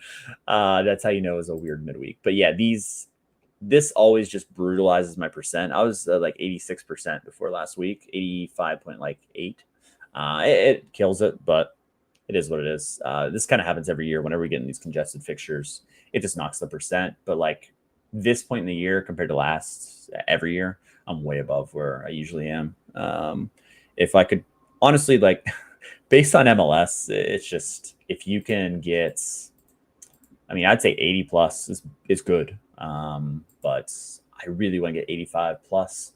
That's how you know it was a weird midweek. But yeah, this always just brutalizes my percent. I was like 86% before last week, 85.8. It kills it, but it is what it is. This kind of happens every year whenever we get in these congested fixtures. It just knocks the percent. But like this point in the year compared to every year, I'm way above where I usually am. If I could honestly, like based on MLS, it's just if you can get, I mean, I'd say 80 plus is good. But I really want to get 85 plus.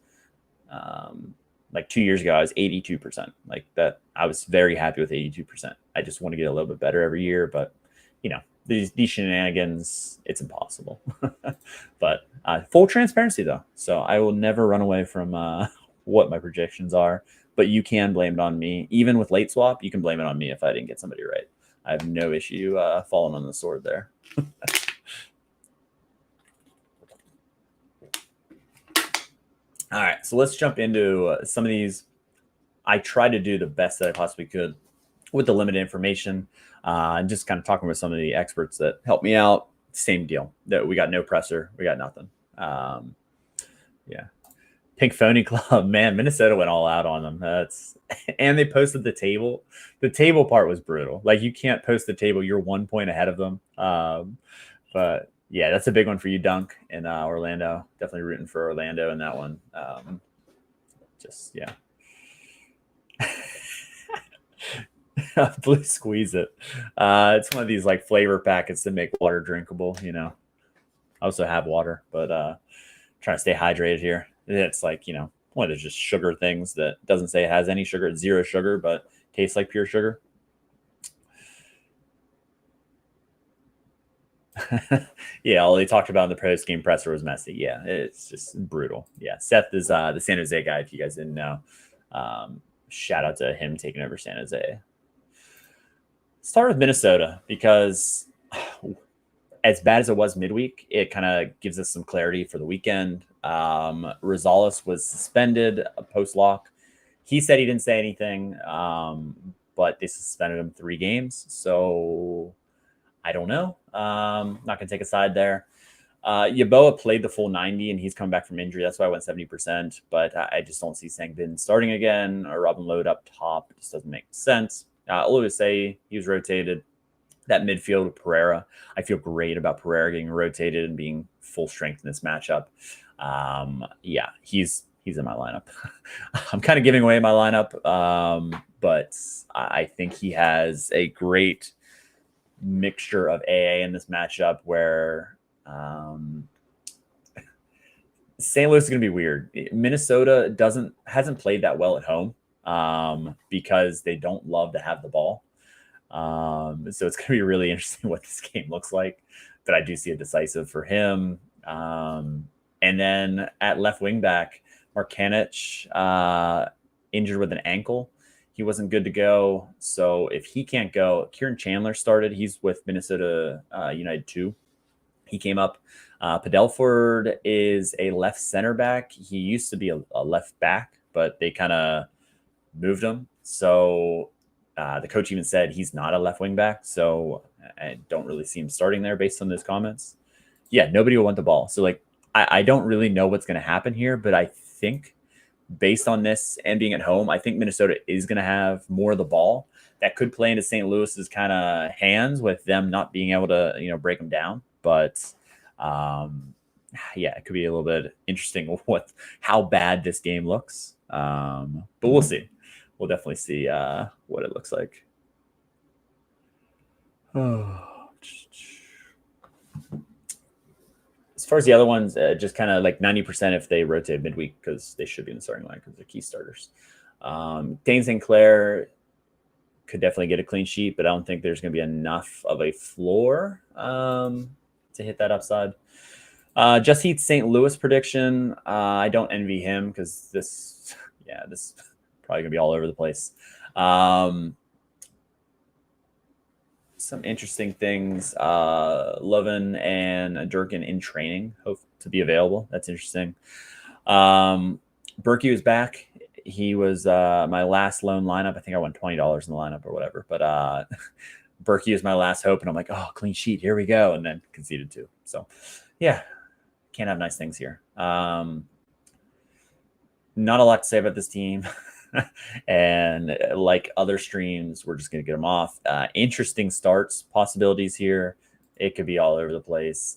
Like 2 years ago, I was 82%. Like that, I was very happy with 82%. I just want to get a little bit better every year, but these shenanigans, it's impossible. But full transparency though, so I will never run away from what my projections are, but you can blame it on me. Even with late swap, you can blame it on me if I didn't get somebody right. I have no issue falling on the sword there. All right, so let's jump into some of these. I tried to do the best that I possibly could with the limited information, and just kind of talking with some of the experts that helped me out. Same deal. That we got no presser, we got nothing. Yeah, Pink Phony Club, man, Minnesota went all out on them. And they posted the table. The table part was brutal. Like, you can't post the table; you're 1 point ahead of them. But yeah, that's a big one for you, Dunk, in Orlando. Definitely rooting for Orlando in that one. Yeah. Blue Squeeze It. It's one of these like flavor packets that make water drinkable. I also have water, but trying to stay hydrated here. It's like, one of those just sugar things that doesn't say it has any sugar. It's 0 sugar, but tastes like pure sugar. Yeah, all they talked about in the post game presser was messy. Yeah, it's just brutal. Yeah, Seth is the San Jose guy, if you guys didn't know. Shout out to him taking over San Jose. Start with Minnesota, because as bad as it was midweek, it kind of gives us some clarity for the weekend. Rosales was suspended post-lock. He said he didn't say anything, but they suspended him 3 games. So I don't know. Not going to take a side there. Yeboah played the full 90, and he's come back from injury. That's why I went 70%. But I just don't see Sangbin starting again, or Robin Lode up top. It just doesn't make sense. Oluwase, he was rotated. That midfield with Pereira, I feel great about Pereira getting rotated and being full strength in this matchup. Yeah, he's in my lineup. I'm kind of giving away my lineup, but I think he has a great mixture of AA in this matchup where St. Louis is going to be weird. Minnesota hasn't played that well at home because they don't love to have the ball. So it's going to be really interesting what this game looks like. But I do see a decisive for him. And then at left wing back, Markanich injured with an ankle. He wasn't good to go. So if he can't go, Kieran Chandler started. He's with Minnesota United 2. He came up. Padelford is a left center back. He used to be a left back, but they kind of moved him. So the coach even said he's not a left wing back. So I don't really see him starting there based on those comments. Yeah, nobody will want the ball. So like, I don't really know what's going to happen here, but I think based on this and being at home, I think Minnesota is going to have more of the ball. That could play into St. Louis's kind of hands with them not being able to, break them down. But yeah, it could be a little bit interesting how bad this game looks. But we'll see. We'll definitely see what it looks like. As far as the other ones, just kind of like 90% if they rotate midweek, because they should be in the starting line because they're key starters. Dane St. Clair could definitely get a clean sheet, but I don't think there's going to be enough of a floor to hit that upside. Just Heat's St. Louis prediction. I don't envy him because this probably going to be all over the place. Some interesting things. Lovin and Durkin in training, hope to be available. That's interesting. Berkey was back. He was my last loan lineup. I think I won $20 in the lineup or whatever. But Berkey is my last hope, and I'm like, oh, clean sheet. Here we go. And then conceded 2. So, yeah, can't have nice things here. Not a lot to say about this team. And like other streams, we're just going to get them off. Interesting starts possibilities here. It could be all over the place.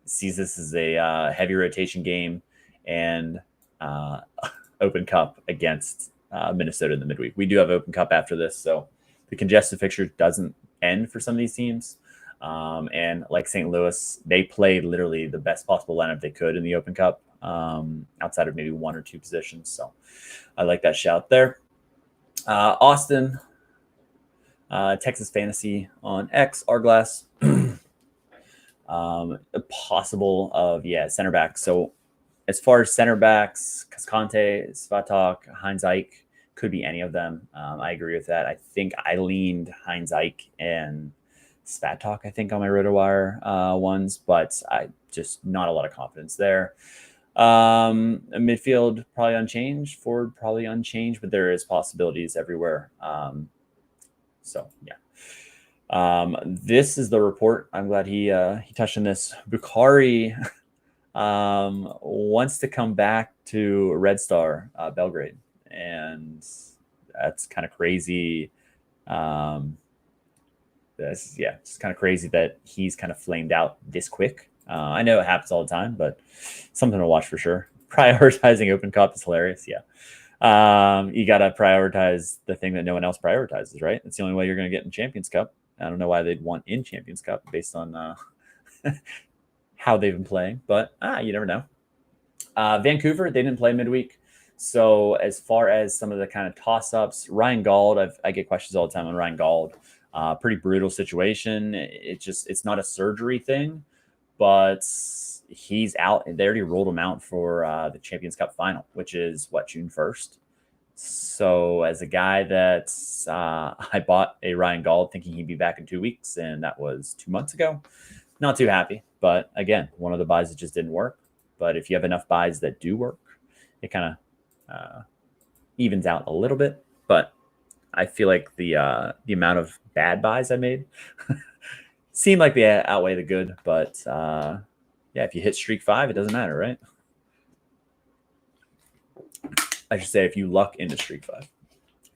Sees this as a heavy rotation game and Open Cup against Minnesota in the midweek. We do have Open Cup after this, so the congested fixture doesn't end for some of these teams. And like St. Louis, they played literally the best possible lineup they could in the Open Cup, outside of maybe 1 or 2 positions. So I like that shout there. Austin, Texas Fantasy on X, Hourglass. Possible of, center back. So As far as center backs, Cascante, Svatok, Heinz Eich, could be any of them. I agree with that. I think I leaned Heinz Eich and Svatok, I think, on my RotoWire ones, but I just not a lot of confidence there. Midfield probably unchanged, forward probably unchanged, but there is possibilities everywhere. So yeah. This is the report. I'm glad he touched on this. Bukhari wants to come back to Red Star Belgrade, and that's kind of crazy. It's kind of crazy that he's kind of flamed out this quick. I know it happens all the time, but something to watch for sure. Prioritizing Open Cup is hilarious. Yeah. You got to prioritize the thing that no one else prioritizes, right? It's the only way you're going to get in Champions Cup. I don't know why they'd want in Champions Cup based on how they've been playing, but you never know. Vancouver, they didn't play midweek. So as far as some of the kind of toss-ups, Ryan Gauld, I get questions all the time on Ryan Gauld. Pretty brutal situation. It's not a surgery thing, but he's out. They already rolled him out for the Champions Cup final, which is June 1st. So as a guy that I bought a Ryan Gauld thinking he'd be back in 2 weeks, and that was 2 months ago. Not too happy, but again, one of the buys that just didn't work. But if you have enough buys that do work, it kind of evens out a little bit. But I feel like the amount of bad buys I made seem like they outweigh the good. But if you hit streak 5, it doesn't matter, right? I should say if you luck into streak 5,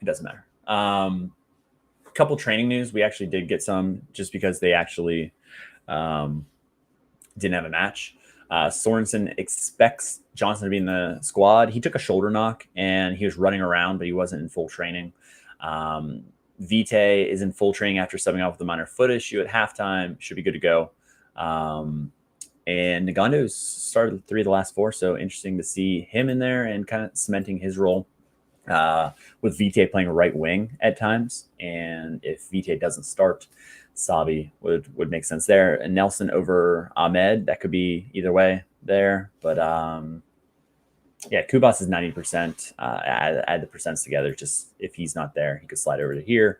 it doesn't matter. Couple training news. We actually did get some just because they actually didn't have a match. Sorensen expects Johnson to be in the squad. He took a shoulder knock and he was running around, but he wasn't in full training. Vite is in full training after subbing off with a minor foot issue at halftime. Should be good to go. And Ngando's started 3 of the last 4, so interesting to see him in there and kind of cementing his role with Vite playing right wing at times. And if Vite doesn't start, Savi would make sense there. And Nelson over Ahmed, that could be either way there. But Kubas is 90%. Add the percents together. Just if he's not there, he could slide over to here.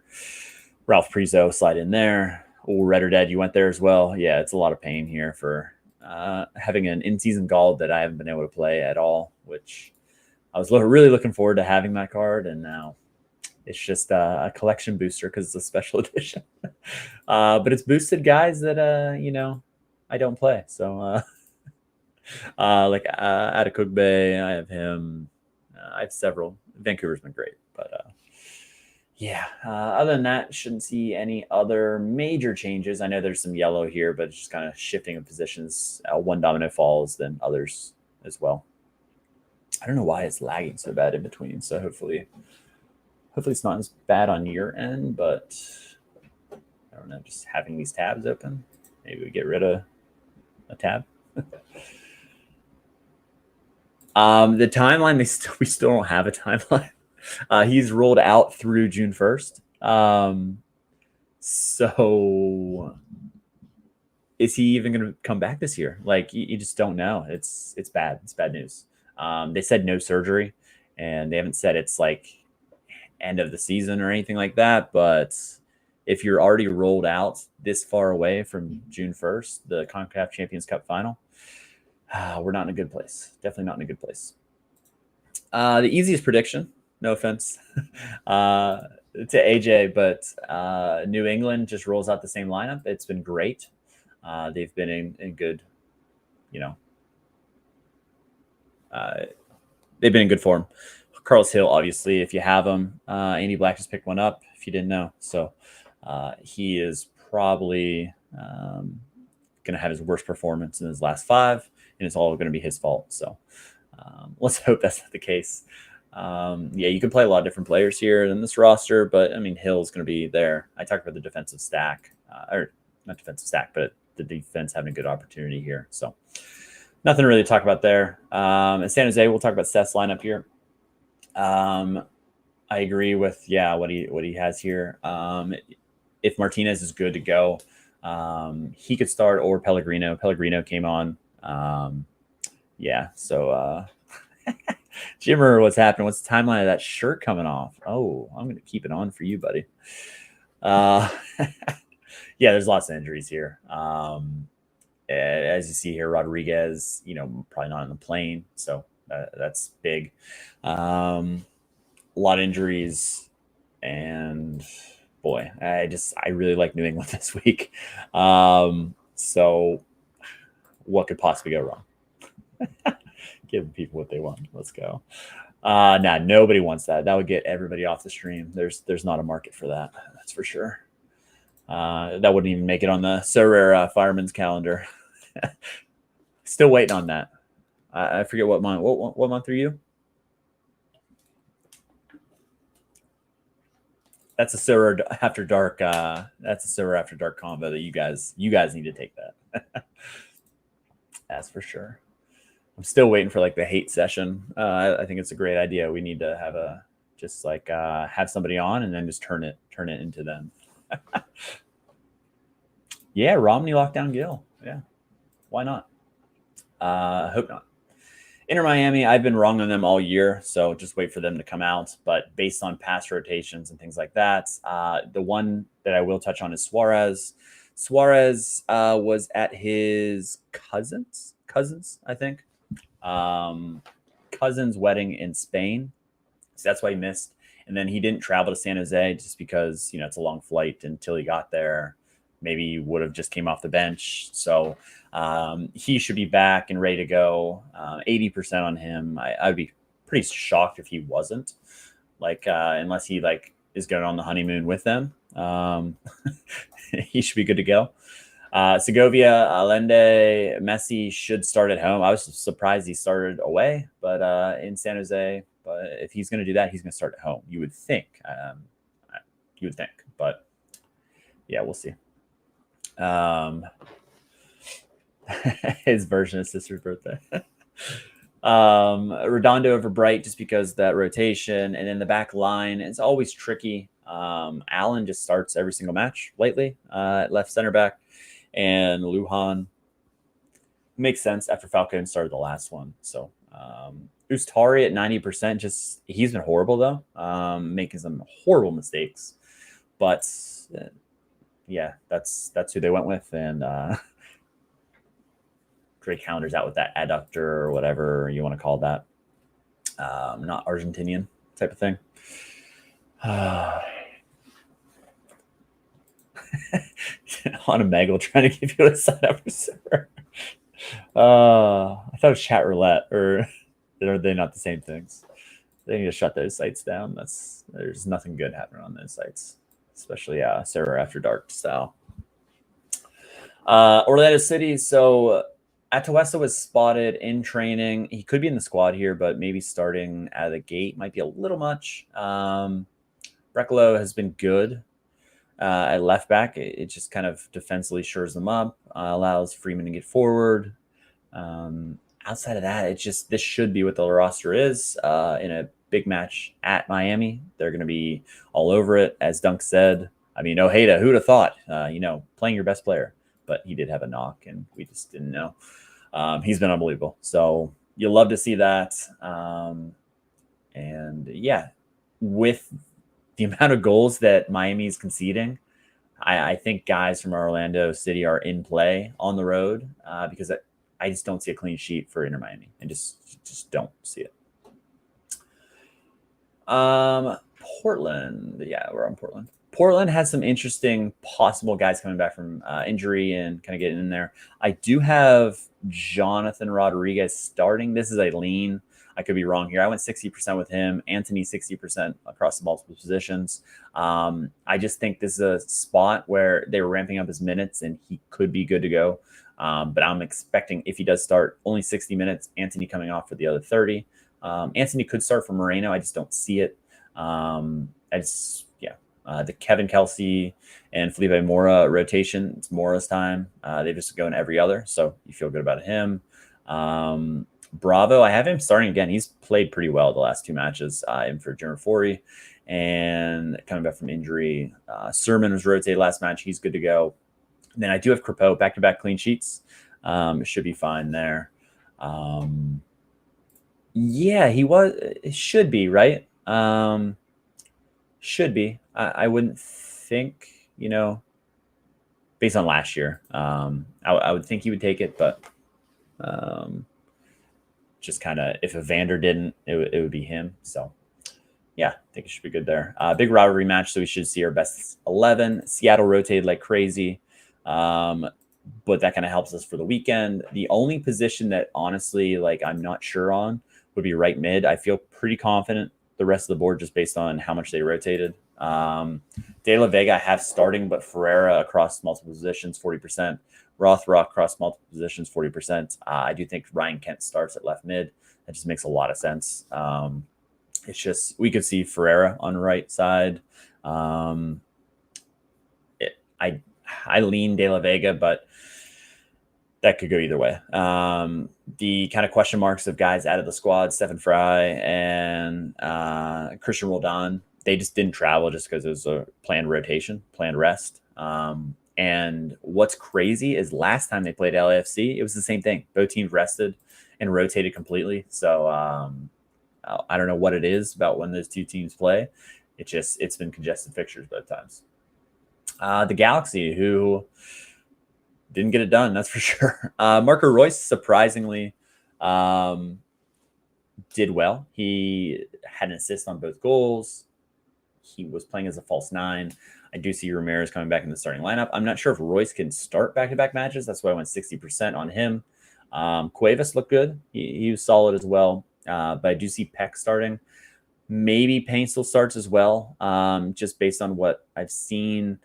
Ralph Prizo slide in there. Oh, Red or Dead, you went there as well. Yeah, it's a lot of pain here for having an in-season Gauld that I haven't been able to play at all, which I was really looking forward to having that card, and now it's just a collection booster because it's a special edition. But it's boosted guys that I don't play. So like Adekugbe, I have him. I have several. Vancouver's been great, but other than that, shouldn't see any other major changes. I know there's some yellow here, but it's just kind of shifting of positions. One domino falls, then others as well. I don't know why it's lagging so bad in between. So hopefully it's not as bad on your end, but I don't know, just having these tabs open. Maybe we get rid of a tab. The timeline, we still don't have a timeline. He's rolled out through June 1st. So is he even going to come back this year? Like, you just don't know. It's bad. It's bad news. They said no surgery, and they haven't said it's like end of the season or anything like that. But if you're already rolled out this far away from June 1st, the CONCACAF Champions Cup final, we're not in a good place. Definitely not in a good place. The easiest prediction, no offense to AJ, but New England just rolls out the same lineup. It's been great. They've been in good, they've been in good form. Carlos Hill, obviously, if you have him, Andy Black just picked one up, if you didn't know. So he is probably going to have his worst performance in his last 5, and it's all going to be his fault. So let's hope that's not the case. You can play a lot of different players here in this roster, but I mean, Hill's going to be there. I talked about the defensive stack, or not defensive stack, but the defense having a good opportunity here. So nothing really to talk about there. In San Jose, we'll talk about Seth's lineup here. I agree with what he has here. If Martinez is good to go, he could start, or Pellegrino. Pellegrino came on yeah. So Jimmer, what's happening? What's the timeline of that shirt coming off? Oh, I'm gonna keep it on for you, buddy. Yeah, there's lots of injuries here. As you see here, Rodriguez, probably not on the plane, so that's big. A lot of injuries, and boy, I really like New England this week. So what could possibly go wrong? Giving people what they want. Let's go. Nah, nobody wants that. That would get everybody off the stream. There's not a market for that. That's for sure. That wouldn't even make it on the Sorare fireman's calendar. Still waiting on that. I forget what month. What month are you? That's a Sorare after dark. That's a Sorare after dark combo that you guys need to take that. That's for sure. I'm still waiting for like the hate session. I think it's a great idea. We need to have have somebody on and then just turn it into them. Yeah, Romney locked down Gill. Yeah, why not? Hope not. Inter Miami, I've been wrong on them all year, so just wait for them to come out. But based on past rotations and things like that, the one that I will touch on is Suarez. Suarez was at his cousin's, I think, cousin's wedding in Spain. So that's why he missed. And then he didn't travel to San Jose just because, it's a long flight until he got there. Maybe he would have just came off the bench. So he should be back and ready to go. 80% on him. I would be pretty shocked if he wasn't, unless he is going on the honeymoon with them. He should be good to go. Segovia, Allende, Messi should start at home. I was surprised he started away, but in San Jose. But if he's going to do that, he's going to start at home. You would think. But yeah, we'll see. His version of sister's birthday. Redondo over Bright just because that rotation, and then the back line is always tricky. Allen just starts every single match lately at left center back, and Lujan makes sense after Falcon started the last one. So Ustari at 90%. He's been horrible though, making some horrible mistakes, but yeah, that's who they went with, and Drake counters out with that adductor or whatever you want to call that. Not Argentinian type of thing. On a Megal trying to give you a sign up for server. I thought it was chat roulette, or are they not the same things? They need to shut those sites down. There's nothing good happening on those sites, especially server after dark style. Orlando City. So Atuesta was spotted in training. He could be in the squad here, but maybe starting out of the gate might be a little much. Brecalo has been good at left back. It just kind of defensively shores them up, allows Freeman to get forward. Outside of that, this should be what the roster is in a big match at Miami. They're going to be all over it, as Dunk said. I mean, Ojeda, who'd have thought? Playing your best player, but he did have a knock, and we just didn't know. He's been unbelievable. So you'll love to see that. And yeah, with the amount of goals that Miami is conceding, I think guys from Orlando City are in play on the road because I just don't see a clean sheet for Inter Miami. I just don't see it. Portland. Yeah, we're on Portland. Portland has some interesting possible guys coming back from injury and kind of getting in there. I do have Jonathan Rodriguez starting. This is a lean. I could be wrong here. I went 60% with him. Anthony 60% across the multiple positions. I just think this is a spot where they were ramping up his minutes and he could be good to go. But I'm expecting, if he does start, only 60 minutes, Anthony coming off for the other 30. Anthony could start for Moreno. I just don't see it. The Kevin Kelsey and Felipe Mora rotation, it's Mora's time. They just go in every other, so you feel good about him. Bravo, I have him starting again. He's played pretty well the last two matches for Junior Fori and coming back from injury. Sermon was rotated last match. He's good to go. And then I do have Crepeau, back-to-back clean sheets. Should be fine there. Yeah, he was. It should be, right? Should be. I wouldn't think, based on last year. I would think he would take it, but just kind of if Evander didn't, it would be him. So yeah, I think it should be good there. Big rivalry match, so we should see our best 11. Seattle rotated like crazy, but that kind of helps us for the weekend. The only position that honestly, like, I'm not sure on would be right mid. I feel pretty confident the rest of the board just based on how much they rotated. De La Vega I have starting, but Ferreira across multiple positions, 40%. Rothrock across multiple positions, 40%. I do think Ryan Kent starts at left mid. That just makes a lot of sense. It's just we could see Ferreira on the right side. I lean De La Vega, but that could go either way. The kind of question marks of guys out of the squad, Stephen Fry and Christian Roldan, they just didn't travel just because it was a planned rotation, planned rest. And what's crazy is last time they played LAFC, it was the same thing. Both teams rested and rotated completely. So I don't know what it is about when those two teams play. It's been congested fixtures both times. The Galaxy, who didn't get it done, that's for sure. Marco Reus surprisingly did well. He had an assist on both goals. He was playing as a false nine. I do see Ramirez coming back in the starting lineup. I'm not sure if Reus can start back-to-back matches. That's why I went 60% on him. Cuevas looked good. He was solid as well. But I do see Peck starting. Maybe Paintsel starts as well, just based on what I've seen.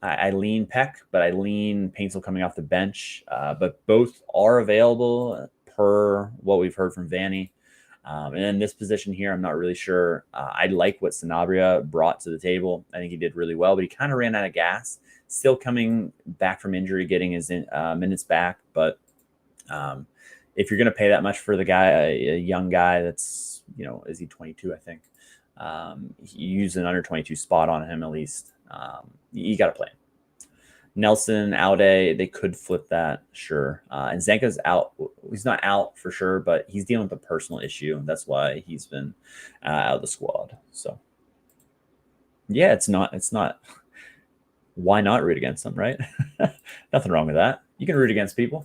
I lean Peck, but I lean Paintsel coming off the bench. But both are available per what we've heard from Vanny. And in this position here, I'm not really sure. I like what Sanabria brought to the table. I think he did really well, but he kind of ran out of gas. Still coming back from injury, getting his minutes back. But if you're going to pay that much for the guy, a young guy that's, is he 22, I think? You use an under 22 spot on him at least. You got to play him. Nelson, Aude, they could flip that, sure. And Zanka's out. He's not out for sure, but he's dealing with a personal issue. That's why he's been out of the squad. So, yeah, it's not. Why not root against them, right? Nothing wrong with that. You can root against people.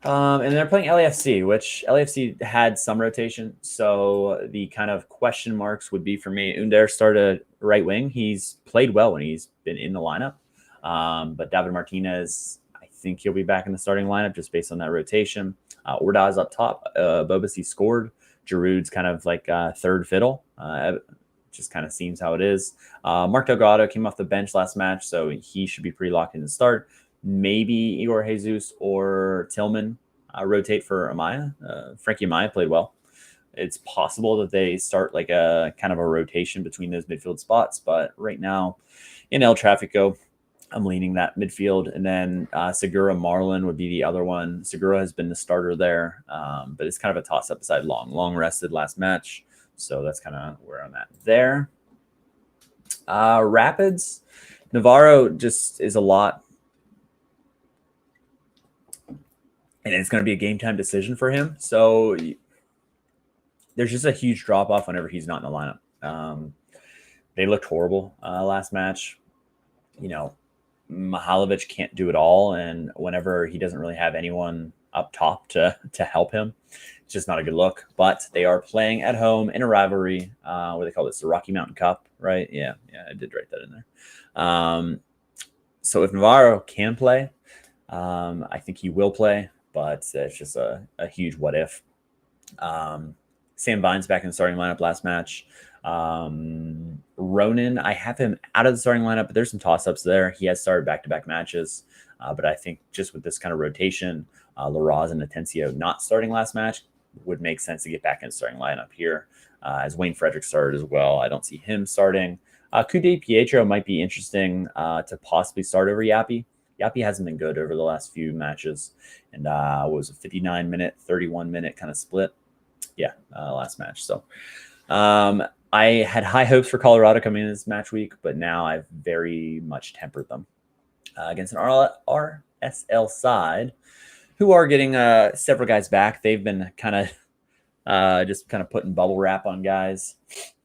And they're playing LAFC, which LAFC had some rotation. So the kind of question marks would be for me, Under started right wing. He's played well when he's been in the lineup. But David Martinez, I think he'll be back in the starting lineup just based on that rotation. Ordaz up top. Bobasi scored. Giroud's kind of like third fiddle. Just kind of seems how it is. Mark Delgado came off the bench last match, so he should be pretty locked in to start. Maybe Igor Jesus or Tillman rotate for Amaya. Frankie Amaya played well. It's possible that they start like a kind of a rotation between those midfield spots. But right now in El Trafico, I'm leaning that midfield. And then Segura Marlin would be the other one. Segura has been the starter there, but it's kind of a toss-up beside Long rested last match. So that's kind of where I'm at there. Rapids, Navarro just is a lot. And it's going to be a game time decision for him. So there's just a huge drop off whenever he's not in the lineup. They looked horrible last match. Mihalovic can't do it all. And whenever he doesn't really have anyone up top to help him, it's just not a good look. But they are playing at home in a rivalry. What they call this, the Rocky Mountain Cup, right? Yeah, I did write that in there. So if Navarro can play, I think he will play. But it's just a huge what if. Sam Vine's back in the starting lineup last match. Ronan, I have him out of the starting lineup, but there's some toss-ups there. He has started back-to-back matches. But I think just with this kind of rotation, Laraz and Atencio not starting last match would make sense to get back in the starting lineup here. As Wayne Frederick started as well. I don't see him starting. Kude Pietro might be interesting to possibly start over Yappy. Yappy hasn't been good over the last few matches. And was a 59-minute, 31-minute kind of split. Yeah, last match. So I had high hopes for Colorado coming in this match week, but now I've very much tempered them. Against an RSL side who are getting several guys back. They've been kind of just kind of putting bubble wrap on guys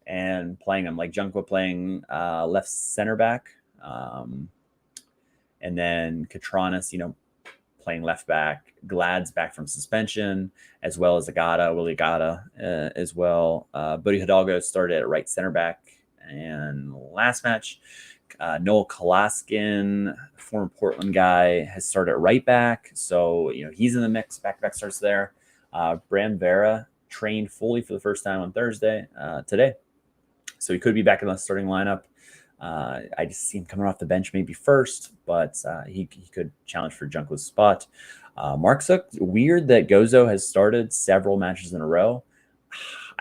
and playing them, like Junqua playing left center back. And then Katranis, playing left back. Glad's back from suspension, as well as Willie Agata as well. Bodie Hidalgo started at right center back. And last match, Noel Kolaskin, former Portland guy, has started at right back. So, he's in the mix. Back-to-back starts there. Bram Vera trained fully for the first time on today. So he could be back in the starting lineup. I just see him coming off the bench maybe first, but he could challenge for Junqua's spot. Mark Zook, weird that Gozo has started several matches in a row.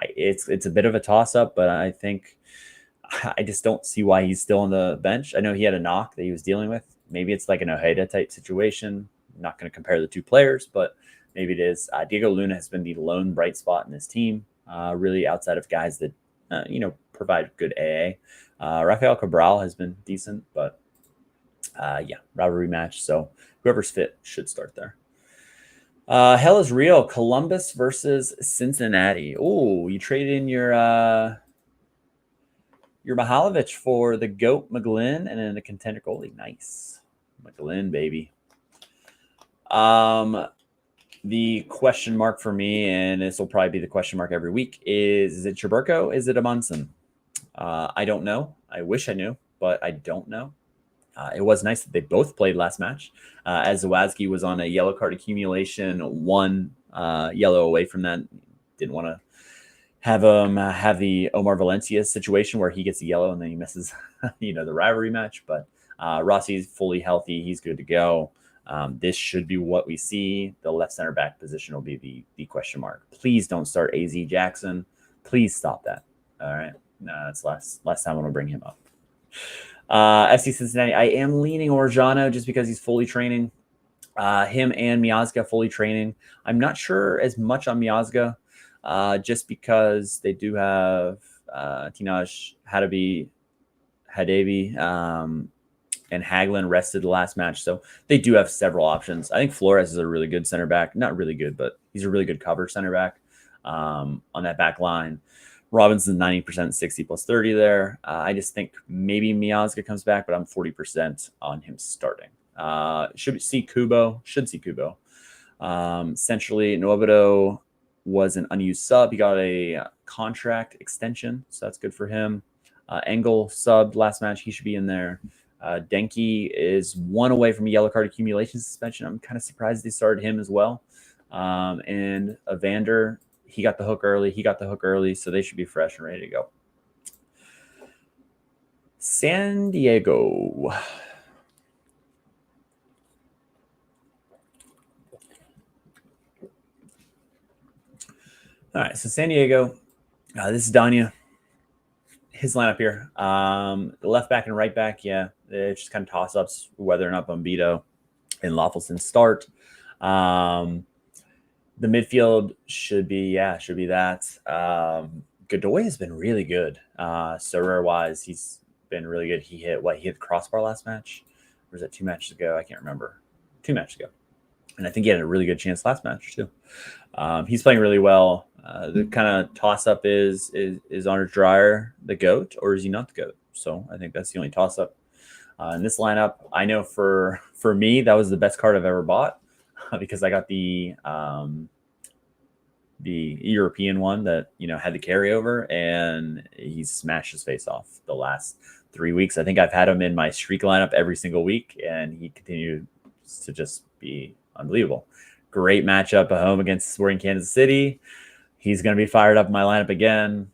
It's a bit of a toss-up, but I think I just don't see why he's still on the bench. I know he had a knock that he was dealing with. Maybe it's like an Ojeda type situation. I'm not going to compare the two players, but maybe it is. Diego Luna has been the lone bright spot in this team, really outside of guys that, provide good AA. Rafael Cabral has been decent, but rivalry match. So whoever's fit should start there. Hell is real. Columbus versus Cincinnati. Oh, you traded in your Mihalovic for the GOAT McGlynn and then the contender goalie. Nice. McGlynn, baby. The question mark for me, and this will probably be the question mark every week, is it Cheburko? Is it Amundsen? I don't know. I wish I knew, but I don't know. It was nice that they both played last match. As Zawadzki was on a yellow card accumulation, one yellow away from that. Didn't want to have him have the Omar Valencia situation where he gets a yellow and then he misses, the rivalry match. But Rossi's fully healthy. He's good to go. This should be what we see. The left center back position will be the question mark. Please don't start AZ Jackson. Please stop that. All right. No, that's last time I'm going to bring him up. FC Cincinnati, I am leaning Orjano just because he's fully training. Him and Miazga fully training. I'm not sure as much on Miazga, just because they do have Tinaj Hadebi, and Hagelin rested the last match. So they do have several options. I think Flores is a really good center back. Not really good, but he's a really good cover center back on that back line. Robinson 90%, 60 plus 30 there. I just think maybe Miazga comes back, but I'm 40% on him starting. Should see Kubo. Essentially, Novodo was an unused sub. He got a contract extension, so that's good for him. Engel subbed last match. He should be in there. Denke is one away from a yellow card accumulation suspension. I'm kind of surprised they started him as well. And Evander, he got the hook early, so they should be fresh and ready to go. San Diego. All right, so San Diego, this is Danya. His lineup here. The left back and right back, it's just kind of toss-ups whether or not Bombito and Lawfulson start. The midfield should be that. Godoy has been really good. Sorare-wise, he's been really good. He hit the crossbar last match? Or was that 2 matches ago? I can't remember. 2 matches ago. And I think he had a really good chance last match, too. He's playing really well. The kind of toss-up is Honor Dreyer the GOAT, or is he not the GOAT? So I think that's the only toss-up. In this lineup, I know for me, that was the best card I've ever bought because I got the European one that, had the carryover, and he smashed his face off the last 3 weeks. I think I've had him in my streak lineup every single week, and he continued to just be unbelievable. Great matchup at home against Sporting Kansas City. He's going to be fired up in my lineup again.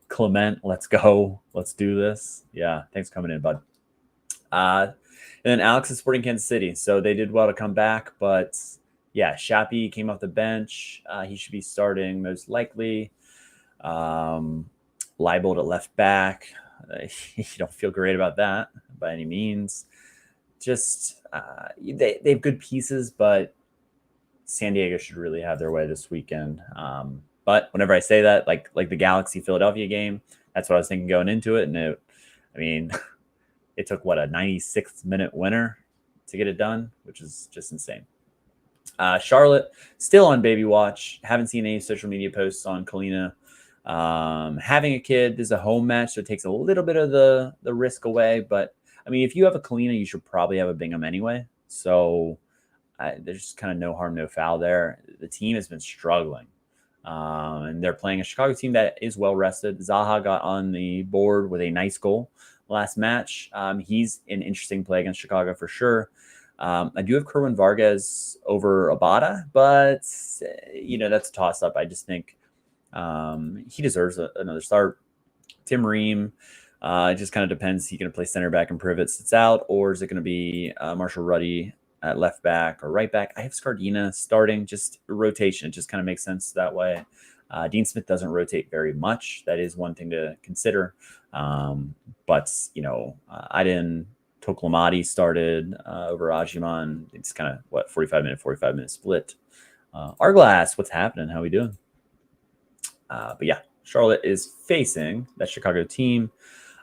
Clement, let's go. Let's do this. Yeah, thanks for coming in, bud. And then Alex is Sporting Kansas City. So they did well to come back. But, yeah, Shappy came off the bench. He should be starting most likely. Leibold at left back. You don't feel great about that by any means. Just they have good pieces, but San Diego should really have their way this weekend. But whenever I say that, like the Galaxy Philadelphia game, that's what I was thinking going into it. And it took a 96th minute winner to get it done, which is just insane. Charlotte still on baby watch. Haven't seen any social media posts on Kalina. Having a kid is a home match, so it takes a little bit of the risk away. But I mean, if you have a Kalina, you should probably have a Bingham anyway. So there's kind of no harm, no foul there. The team has been struggling. And they're playing a Chicago team that is well rested. Zaha got on the board with a nice goal last match. He's an interesting play against Chicago for sure. I do have Kerwin Vargas over Abada, but that's a toss up. I just think he deserves another start. Tim Ream, it just kind of depends. Is he going to play center back and Privet sits out, or is it going to be Marshall Ruddy at left back or right back? I have Scardina starting, just rotation. It just kind of makes sense that way. Dean Smith doesn't rotate very much. That is one thing to consider. But Aiden Toklamati started over Ajiman. It's kind of 45 minute split. Arglass, what's happening? How we doing? But yeah, Charlotte is facing that Chicago team.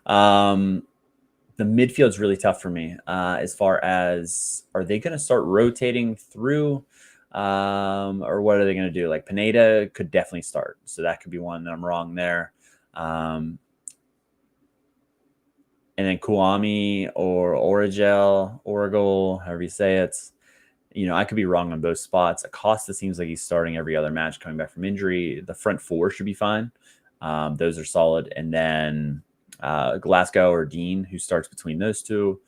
The midfield is really tough for me as far as, are they going to start rotating through or what are they going to do? Like Pineda could definitely start. So that could be one that I'm wrong there. And then Kuami or Origel, however you say it. I could be wrong on both spots. Acosta seems like he's starting every other match coming back from injury. The front four should be fine. Those are solid. And then Glasgow or Dean, who starts between those two.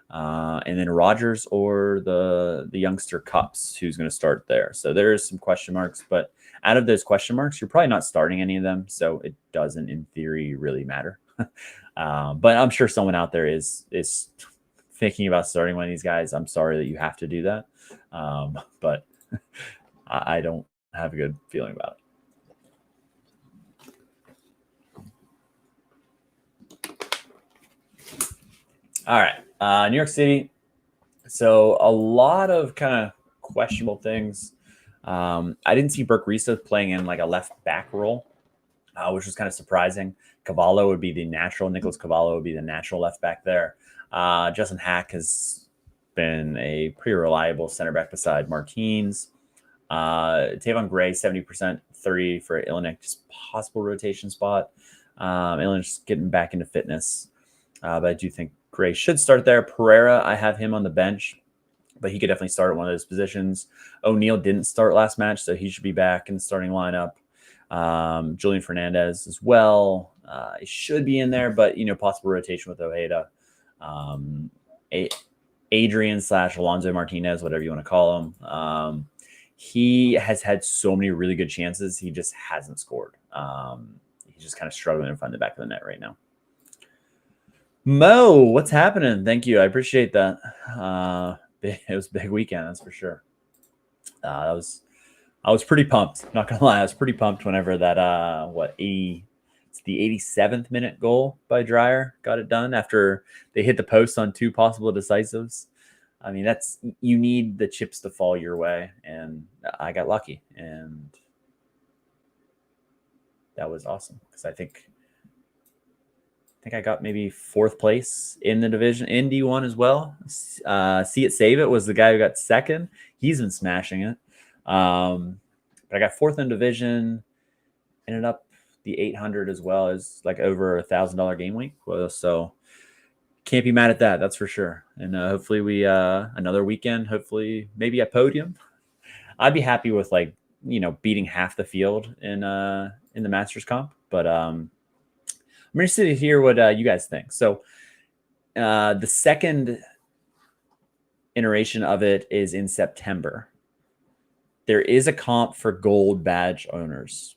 And then Rogers or the youngster Cups, who's going to start there. So there's some question marks. But out of those question marks, you're probably not starting any of them. So it doesn't, in theory, really matter. But I'm sure someone out there is thinking about starting one of these guys. I'm sorry that you have to do that. But I don't have a good feeling about it. All right. New York City. So a lot of kind of questionable things. I didn't see Burke Risa playing in like a left back role, which was kind of surprising. Cavallo would be the natural. Nicholas Cavallo would be the natural left back there. Justin Hack has been a pretty reliable center back beside Martins. Tavon Gray, 70%, 30 for Illinois, just possible rotation spot. Illinois just getting back into fitness. But I do think Gray should start there. Pereira, I have him on the bench, but he could definitely start at one of those positions. O'Neal didn't start last match, so he should be back in the starting lineup. Julian Fernandez as well. He should be in there, but, possible rotation with Ojeda. Adrian / Alonso Martinez, whatever you want to call him. He has had so many really good chances. He just hasn't scored. He's just kind of struggling to find the back of the net right now. Mo, what's happening? Thank you. I appreciate that. It was a big weekend, that's for sure. I was pretty pumped. Not gonna lie, I was pretty pumped whenever that it's the 87th minute goal by Dreyer got it done after they hit the post on 2 possible decisives. I mean, you need the chips to fall your way, and I got lucky, and that was awesome because I think I got maybe 4th place in the division in D1 as well. See It Save It was the guy who got 2nd. He's been smashing it. But I got 4th in division, ended up the 800 as well, as like over $1,000 game week. Well, so can't be mad at that. That's for sure. And hopefully we another weekend. Hopefully maybe a podium. I'd be happy with beating half the field in the Masters comp. But I'm interested to hear what you guys think. So the second iteration of it is in September. There is a comp for gold badge owners.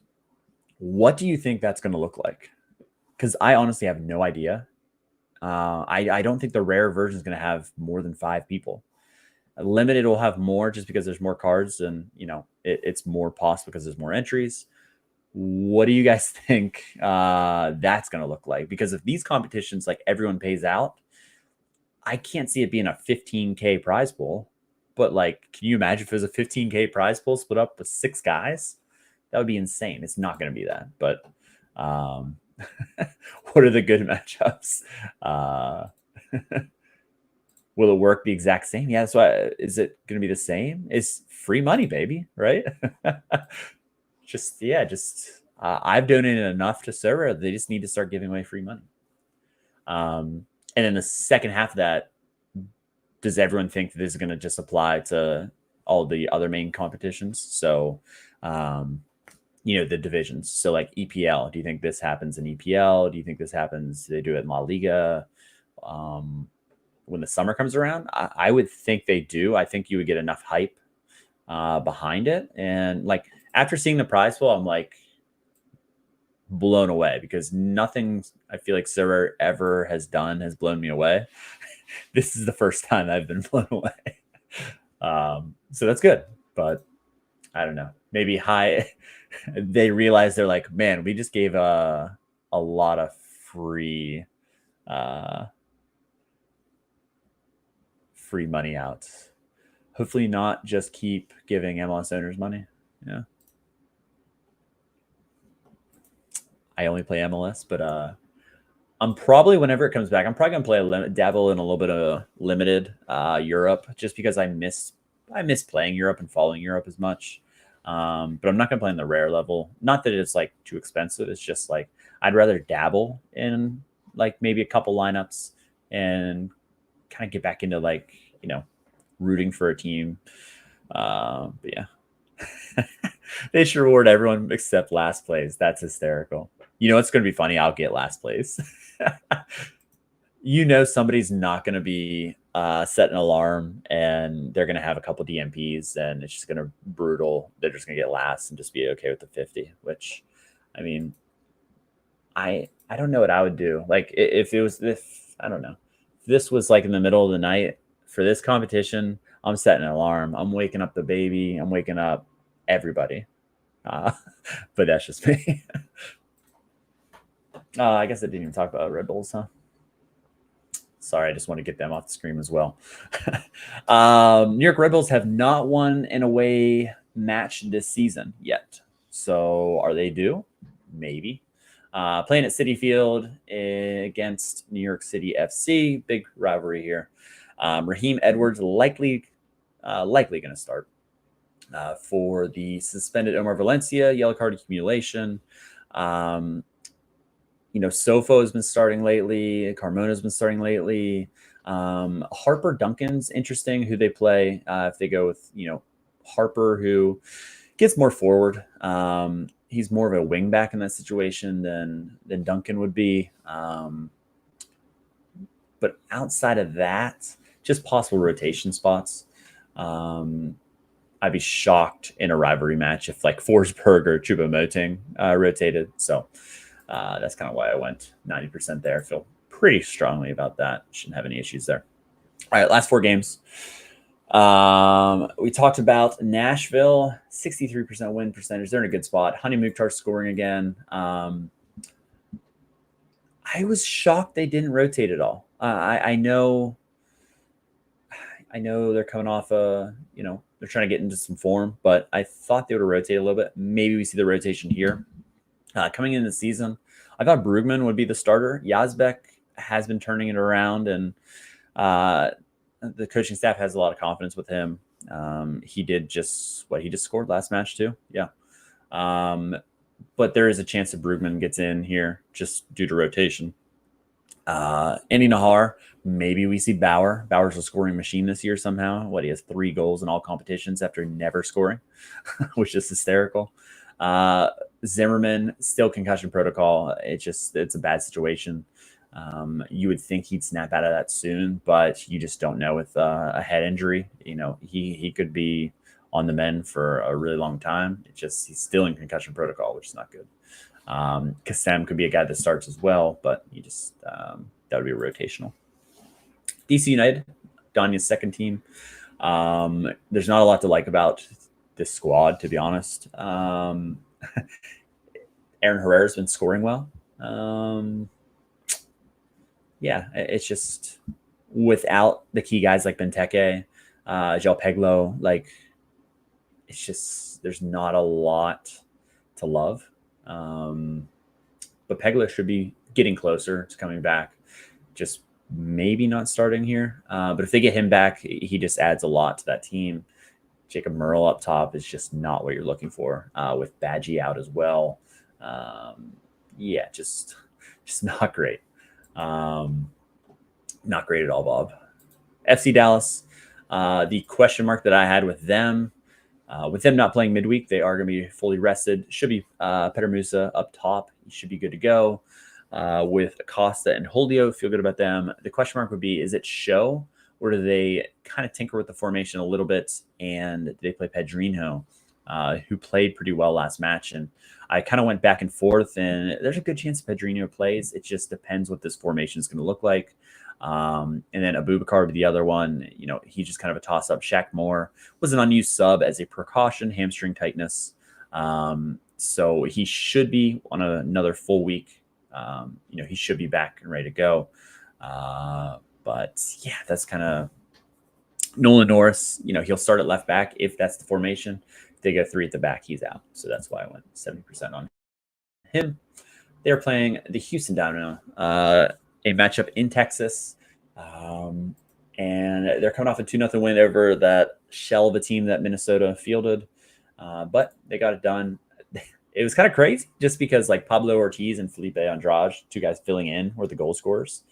What do you think that's going to look like? Because I honestly have no idea. I don't think the rare version is going to have more than 5 people. Limited will have more just because there's more cards and, it's more possible because there's more entries. What do you guys think that's going to look like? Because if these competitions, like everyone pays out, I can't see it being a 15K prize pool. But can you imagine if it was a 15K prize pool split up with 6 guys? That would be insane. It's not going to be that. But what are the good matchups? Will it work the exact same? Yeah, that's why. Is it going to be the same? It's free money, baby, right? just I've donated enough to Sorare. They just need to start giving away free money. And then the second half of that, does everyone think that this is going to just apply to all the other main competitions? So, the divisions. So like EPL, do you think this happens in EPL? Do you think this happens? Do they do it in La Liga? When the summer comes around, I would think they do. I think you would get enough hype behind it. And like after seeing the prize pool, I'm like blown away because nothing I feel like Sorare ever has done has blown me away. This is the first time I've been blown away. So that's good. But I don't know. Maybe they realize they're like, man, we just gave a lot of free money out. Hopefully not just keep giving MLS owners money. Yeah. I only play MLS, but I'm probably, whenever it comes back, I'm probably gonna dabble in a little bit of limited Europe, just because I miss playing Europe and following Europe as much. But I'm not gonna play on the rare level. Not that it's like too expensive. It's just like I'd rather dabble in like maybe a couple lineups and kind of get back into like rooting for a team. But yeah, they should reward everyone except last place. That's hysterical. It's going to be funny. I'll get last place. Somebody's not going to be set an alarm and they're going to have a couple DMPs and it's just going to brutal. They're just going to get last and just be okay with the 50, which I mean, I don't know what I would do. Like if I don't know, if this was like in the middle of the night for this competition, I'm setting an alarm. I'm waking up the baby. I'm waking up everybody. But that's just me. I guess I didn't even talk about Red Bulls, huh? Sorry, I just want to get them off the screen as well. New York Red Bulls have not won an away match this season yet. So are they due? Maybe. Playing at Citi Field against New York City FC. Big rivalry here. Raheem Edwards likely going to start for the suspended Omar Valencia, yellow card accumulation. Sofo has been starting lately. Carmona's been starting lately. Harper Duncan's interesting who they play. If they go with, Harper, who gets more forward. He's more of a wing back in that situation than Duncan would be. But outside of that, just possible rotation spots. I'd be shocked in a rivalry match if like Forsberg or Choupo-Moting rotated. So that's kind of why I went 90% there. I feel pretty strongly about that. Shouldn't have any issues there. All right, last 4 games. We talked about Nashville, 63% win percentage. They're in a good spot. Hani Mukhtar scoring again. I was shocked they didn't rotate at all. I know they're coming off they're trying to get into some form, but I thought they would rotate a little bit. Maybe we see the rotation here. Coming into the season, I thought Brugman would be the starter. Yazbek has been turning it around, and the coaching staff has a lot of confidence with him. He just scored last match too. Yeah. But there is a chance that Brugman gets in here just due to rotation. Andy Nahar, maybe we see Bauer. Bauer's a scoring machine this year somehow. He has 3 goals in all competitions after never scoring, which is hysterical. Zimmerman, still concussion protocol. It's a bad situation. You would think he'd snap out of that soon, but you just don't know with a head injury. He could be on the mend for a really long time. He's still in concussion protocol, which is not good. Kassem could be a guy that starts as well, but that would be rotational. DC United, Danya's second team. There's not a lot to like about this squad, to be honest. Aaron Herrera's been scoring well. Yeah, it's just without the key guys like Benteke, João Peglo, like it's just there's not a lot to love. But Pegler should be getting closer to coming back. Just maybe not starting here. But if they get him back, he just adds a lot to that team. Jacob Merle up top is just not what you're looking for, with Badgie out as well. Yeah, just not great. Not great at all, Bob. FC Dallas, the question mark that I had with them not playing midweek, they are going to be fully rested. Should be Peter Musa up top. He should be good to go. With Acosta and Holdio, feel good about them. The question mark would be, is it show, or do they kind of tinker with the formation a little bit, and they play Pedrinho, who played pretty well last match? And I kind of went back and forth, and there's a good chance Pedrinho plays. It just depends what this formation is going to look like. And then Abubakar, the other one, he's just kind of a toss-up. Shaq Moore was an unused sub as a precaution, hamstring tightness. So he should be on another full week. He should be back and ready to go. But yeah, that's kind of Nolan Norris. He'll start at left back if that's the formation. If they go 3 at the back, he's out. So that's why I went 70% on him. They're playing the Houston Dynamo, a matchup in Texas. And they're coming off a 2-0 win over that shell of a team that Minnesota fielded. But they got it done. It was kind of crazy just because Pablo Ortiz and Felipe Andrade, 2 guys filling in, were the goal scorers.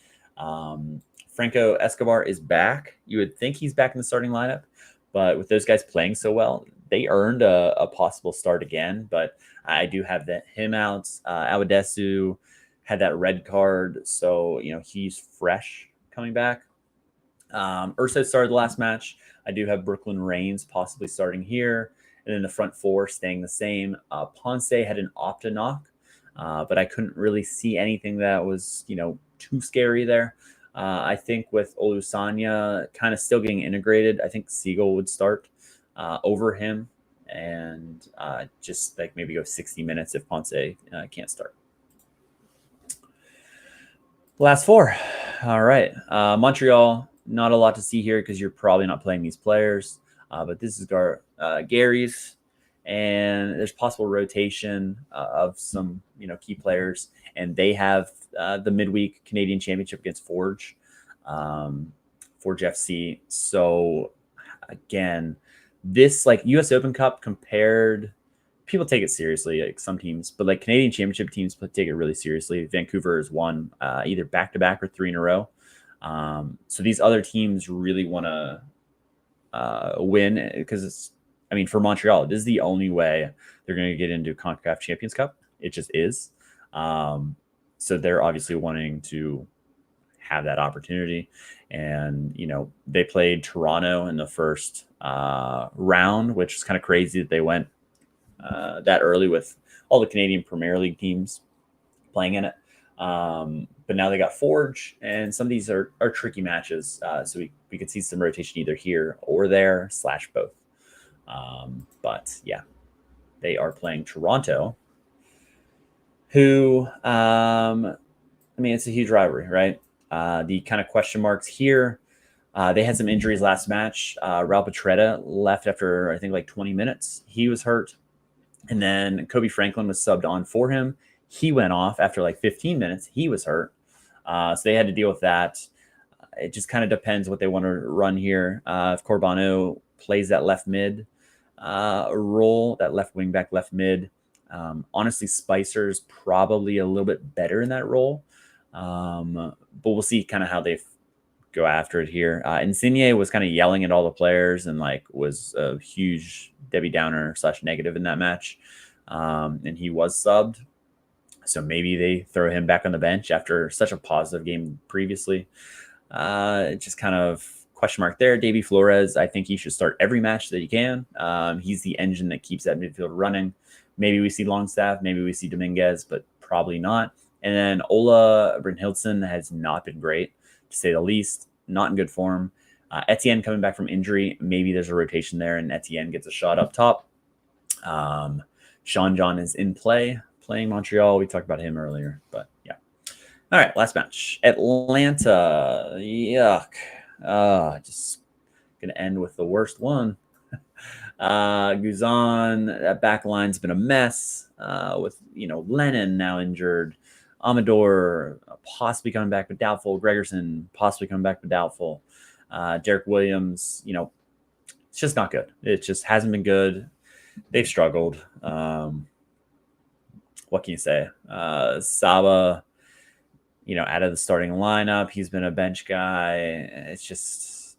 Franco Escobar is back. You would think he's back in the starting lineup, but with those guys playing so well, they earned a possible start again. But I do have him out. Awadesu had that red card, so he's fresh coming back. Ursa started the last match. I do have Brooklyn Reigns possibly starting here. And then the front 4 staying the same. Ponce had an Opta knock, but I couldn't really see anything that was, too scary there. I think with Olusanya kind of still getting integrated, I think Siegel would start over him, and just maybe go 60 minutes if Ponce can't start. Last 4. All right. Montreal, not a lot to see here because you're probably not playing these players. But this is Gary's, and there's possible rotation of some key players, and they have the midweek Canadian Championship against Forge FC. So again, this U.S. Open Cup compared, people take it seriously, some teams, but Canadian Championship teams take it really seriously. Vancouver has won either back-to-back or 3 in a row. So these other teams really want to win, because for Montreal, this is the only way they're going to get into CONCACAF Champions Cup. It just is. So they're obviously wanting to have that opportunity. And, they played Toronto in the first round, which is kind of crazy that they went that early with all the Canadian Premier League teams playing in it. But now they got Forge, and some of these are tricky matches. So we could see some rotation either here or there / both. But yeah, they are playing Toronto, who, it's a huge rivalry, right? The kind of question marks here, they had some injuries last match. Raul Petretta left after, I think, 20 minutes. He was hurt. And then Kobe Franklin was subbed on for him. He went off after 15 minutes. He was hurt. So they had to deal with that. It just kind of depends what they want to run here. If Corbano plays that left mid role, that left wing back, left mid, honestly, Spicer's probably a little bit better in that role. But we'll see kind of how they go after it here. Insigne was kind of yelling at all the players and was a huge Debbie Downer / negative in that match. And he was subbed. So maybe they throw him back on the bench after such a positive game previously. Just kind of question mark there. Davy Flores, I think he should start every match that he can. He's the engine that keeps that midfield running. Maybe we see Longstaff, maybe we see Dominguez, but probably not. And then Ola Brynhildsen has not been great, to say the least. Not in good form. Etienne coming back from injury. Maybe there's a rotation there, and Etienne gets a shot up top. Sean John is in play, playing Montreal. We talked about him earlier, but yeah. All right, last match. Atlanta. Yuck. Just going to end with the worst one. Guzan, that back line's been a mess with, Lennon now injured. Amador possibly coming back but doubtful. Gregerson possibly coming back but doubtful. Derek Williams, it's just not good. It just hasn't been good. They've struggled. What can you say? Saba, out of the starting lineup, he's been a bench guy. It's just,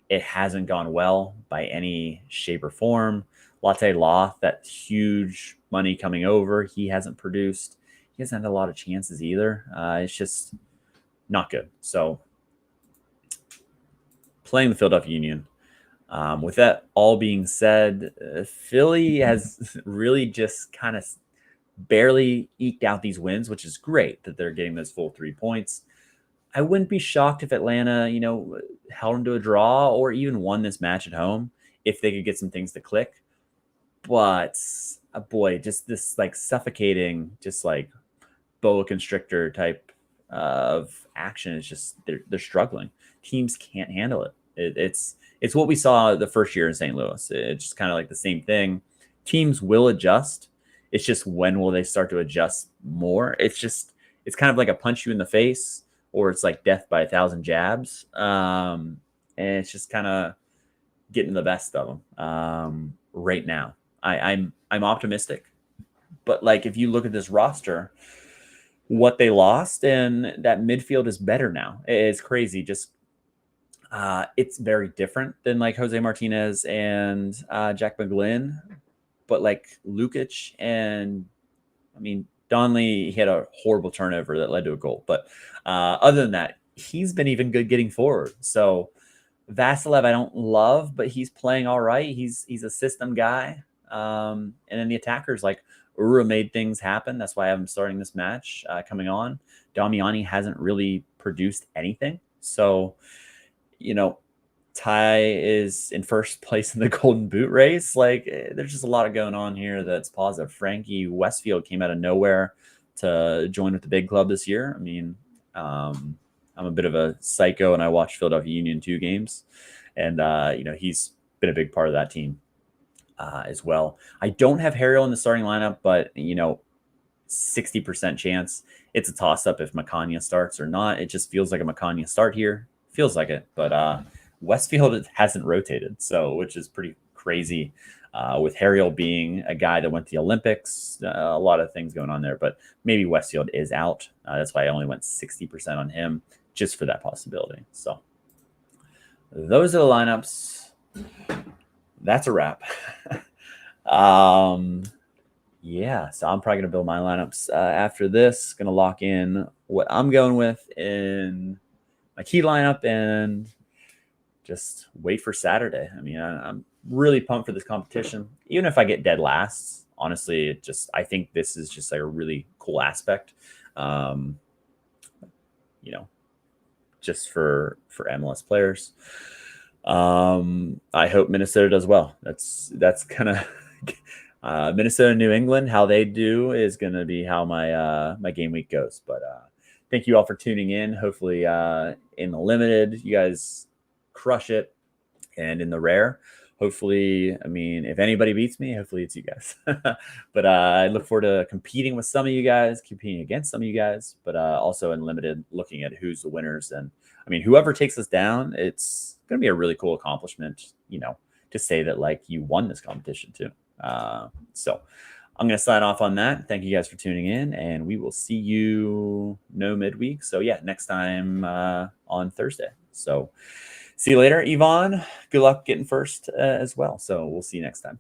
it hasn't gone well by any shape or form. Latte Loth, that huge money coming over, he hasn't produced. He hasn't had a lot of chances either. It's just not good. So playing the Philadelphia Union. With that all being said, Philly has really just kind of barely eked out these wins, which is great that they're getting those full 3 points. I wouldn't be shocked if Atlanta, held them to a draw or even won this match at home if they could get some things to click. But boy, just this like suffocating, just like boa constrictor type of action is just they're struggling. Teams can't handle it. It's what we saw the first year in St. Louis. It's just kind of like the same thing. Teams will adjust. It's just when will they start to adjust more? It's kind of like a punch you in the face, or it's like death by 1,000 jabs. And it's just kind of getting the best of them right now. I'm optimistic, but like if you look at this roster, what they lost, and that midfield is better now. It's crazy. Just it's very different than like Jose Martinez and Jack McGlynn, but like Lukic and Donley, he had a horrible turnover that led to a goal. But other than that, he's been even good getting forward. So Vasilev, I don't love, but he's playing all right. He's a system guy. And then the attackers, like Ura made things happen. That's why I'm starting this match coming on. Damiani hasn't really produced anything. So, Ty is in first place in the Golden Boot race. Like, there's just a lot of going on here that's positive. Frankie Westfield came out of nowhere to join with the big club this year. I'm a bit of a psycho, and I watched Philadelphia Union 2 games, and he's been a big part of that team as well. I don't have Harriel in the starting lineup, but 60% chance it's a toss-up if Macania starts or not. It just feels like a Macania start here. Feels like it, but Westfield hasn't rotated, which is pretty crazy. With Harriel being a guy that went to the Olympics, a lot of things going on there, but maybe Westfield is out. That's why I only went 60% on him, just for that possibility. So those are the lineups. That's a wrap. Yeah, so I'm probably going to build my lineups after this. Going to lock in what I'm going with in my key lineup and just wait for Saturday. I'm really pumped for this competition. Even if I get dead last, honestly, I think this is just like a really cool aspect. Just for MLS players. I hope Minnesota does well. That's kind of Minnesota, New England. How they do is going to be how my game week goes. But thank you all for tuning in. Hopefully, in the limited, you guys crush it, and in the rare, hopefully, if anybody beats me, hopefully it's you guys. But I look forward to competing with some of you guys, competing against some of you guys, but also in limited, looking at who's the winners. And whoever takes us down, it's going to be a really cool accomplishment, to say that like you won this competition too. So I'm going to sign off on that. Thank you guys for tuning in, and we will see you midweek. So yeah, next time on Thursday. So see you later, Yvonne. Good luck getting first as well. So we'll see you next time.